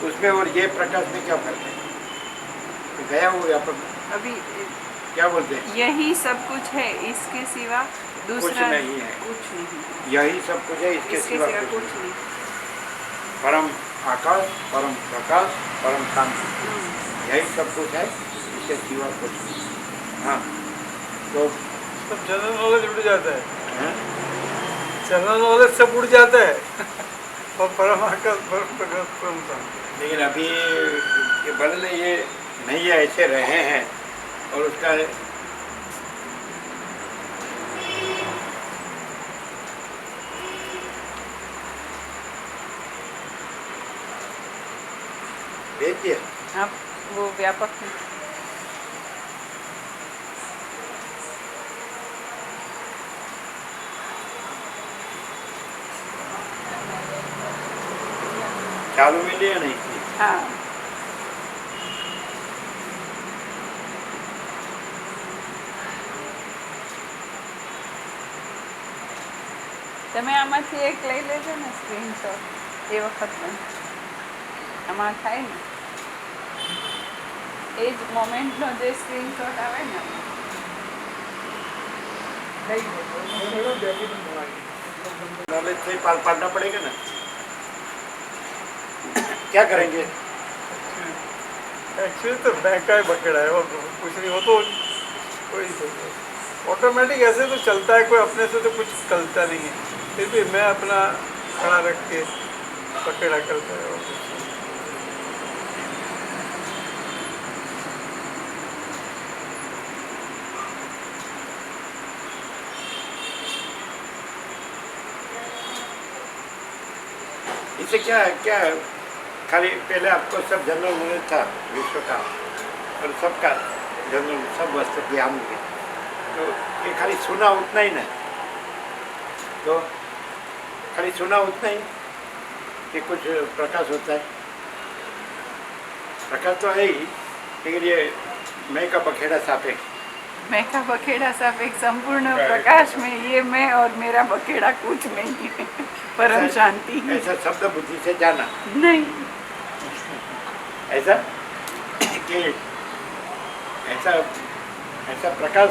उसमें और ये प्रकाश में क्या फर्क है? तो गया वो यहाँ पर अभी क्या बोलते हैं? यही सब कुछ है, इसके सिवा दूसरा नहीं है। कुछ नहीं। यही सब कुछ है, इसके सिवा कुछ कुछ नहीं। नहीं। परम आकाश, परम प्रकाश, परम शांति, यही सब कुछ है, इसके सिवा कुछ नहीं। हाँ, तो सब जनरल नॉलेज उड़ जाता है, हाँ? जनरल नॉलेज सब उड़ जाता है। और परम आकाश, परम प्रकाश, परम शांति। लेकिन अभी ये बदले ये नहीं है, ऐसे रहे हैं, और उसका भेज दिया। आप वो व्यापक है। चालू में लिया नहीं? हाँ, તમે આમાંથી એક લઈ લેજો ને સ્ક્રીનશોટ એ વખત પણ આમાં થાય ને એ જ મોમેન્ટનો જે સ્ક્રીનશોટ આવે ને લઈ લેજો नॉलेज से पाल पालना पड़ेगा ना। क्या करेंगे? एक्चुअली तो बैंक का ही बकेड़ा है और कुछ नहीं, वो तो कोई ऑटोमेटिक ऐसे तो चलता है, कोई अपने से तो कुछ चलता नहीं है, फिर भी मैं अपना खड़ा रख के बकेड़ा करता है और कुछ नहीं। इससे क्या क्या खाली पहले आपको सब जनरल नॉलेज था विश्व का और सबका जनरल सब वस्तु ज्ञान में, तो ये खाली सुना उतना ही नहीं, तो खाली सुना उतना ही कि कुछ प्रकाश होता है। प्रकाश तो है ही, लेकिन ये मैं का बखेड़ा सापेक्ष, मैं का बखेड़ा सापेक्ष संपूर्ण प्रकाश में ये मैं और मेरा बखेड़ा कुछ नहीं है, परम शांति है। ऐसा शब्द बुद्धि से जाना, नहीं ऐसा कि ऐसा ऐसा प्रकाश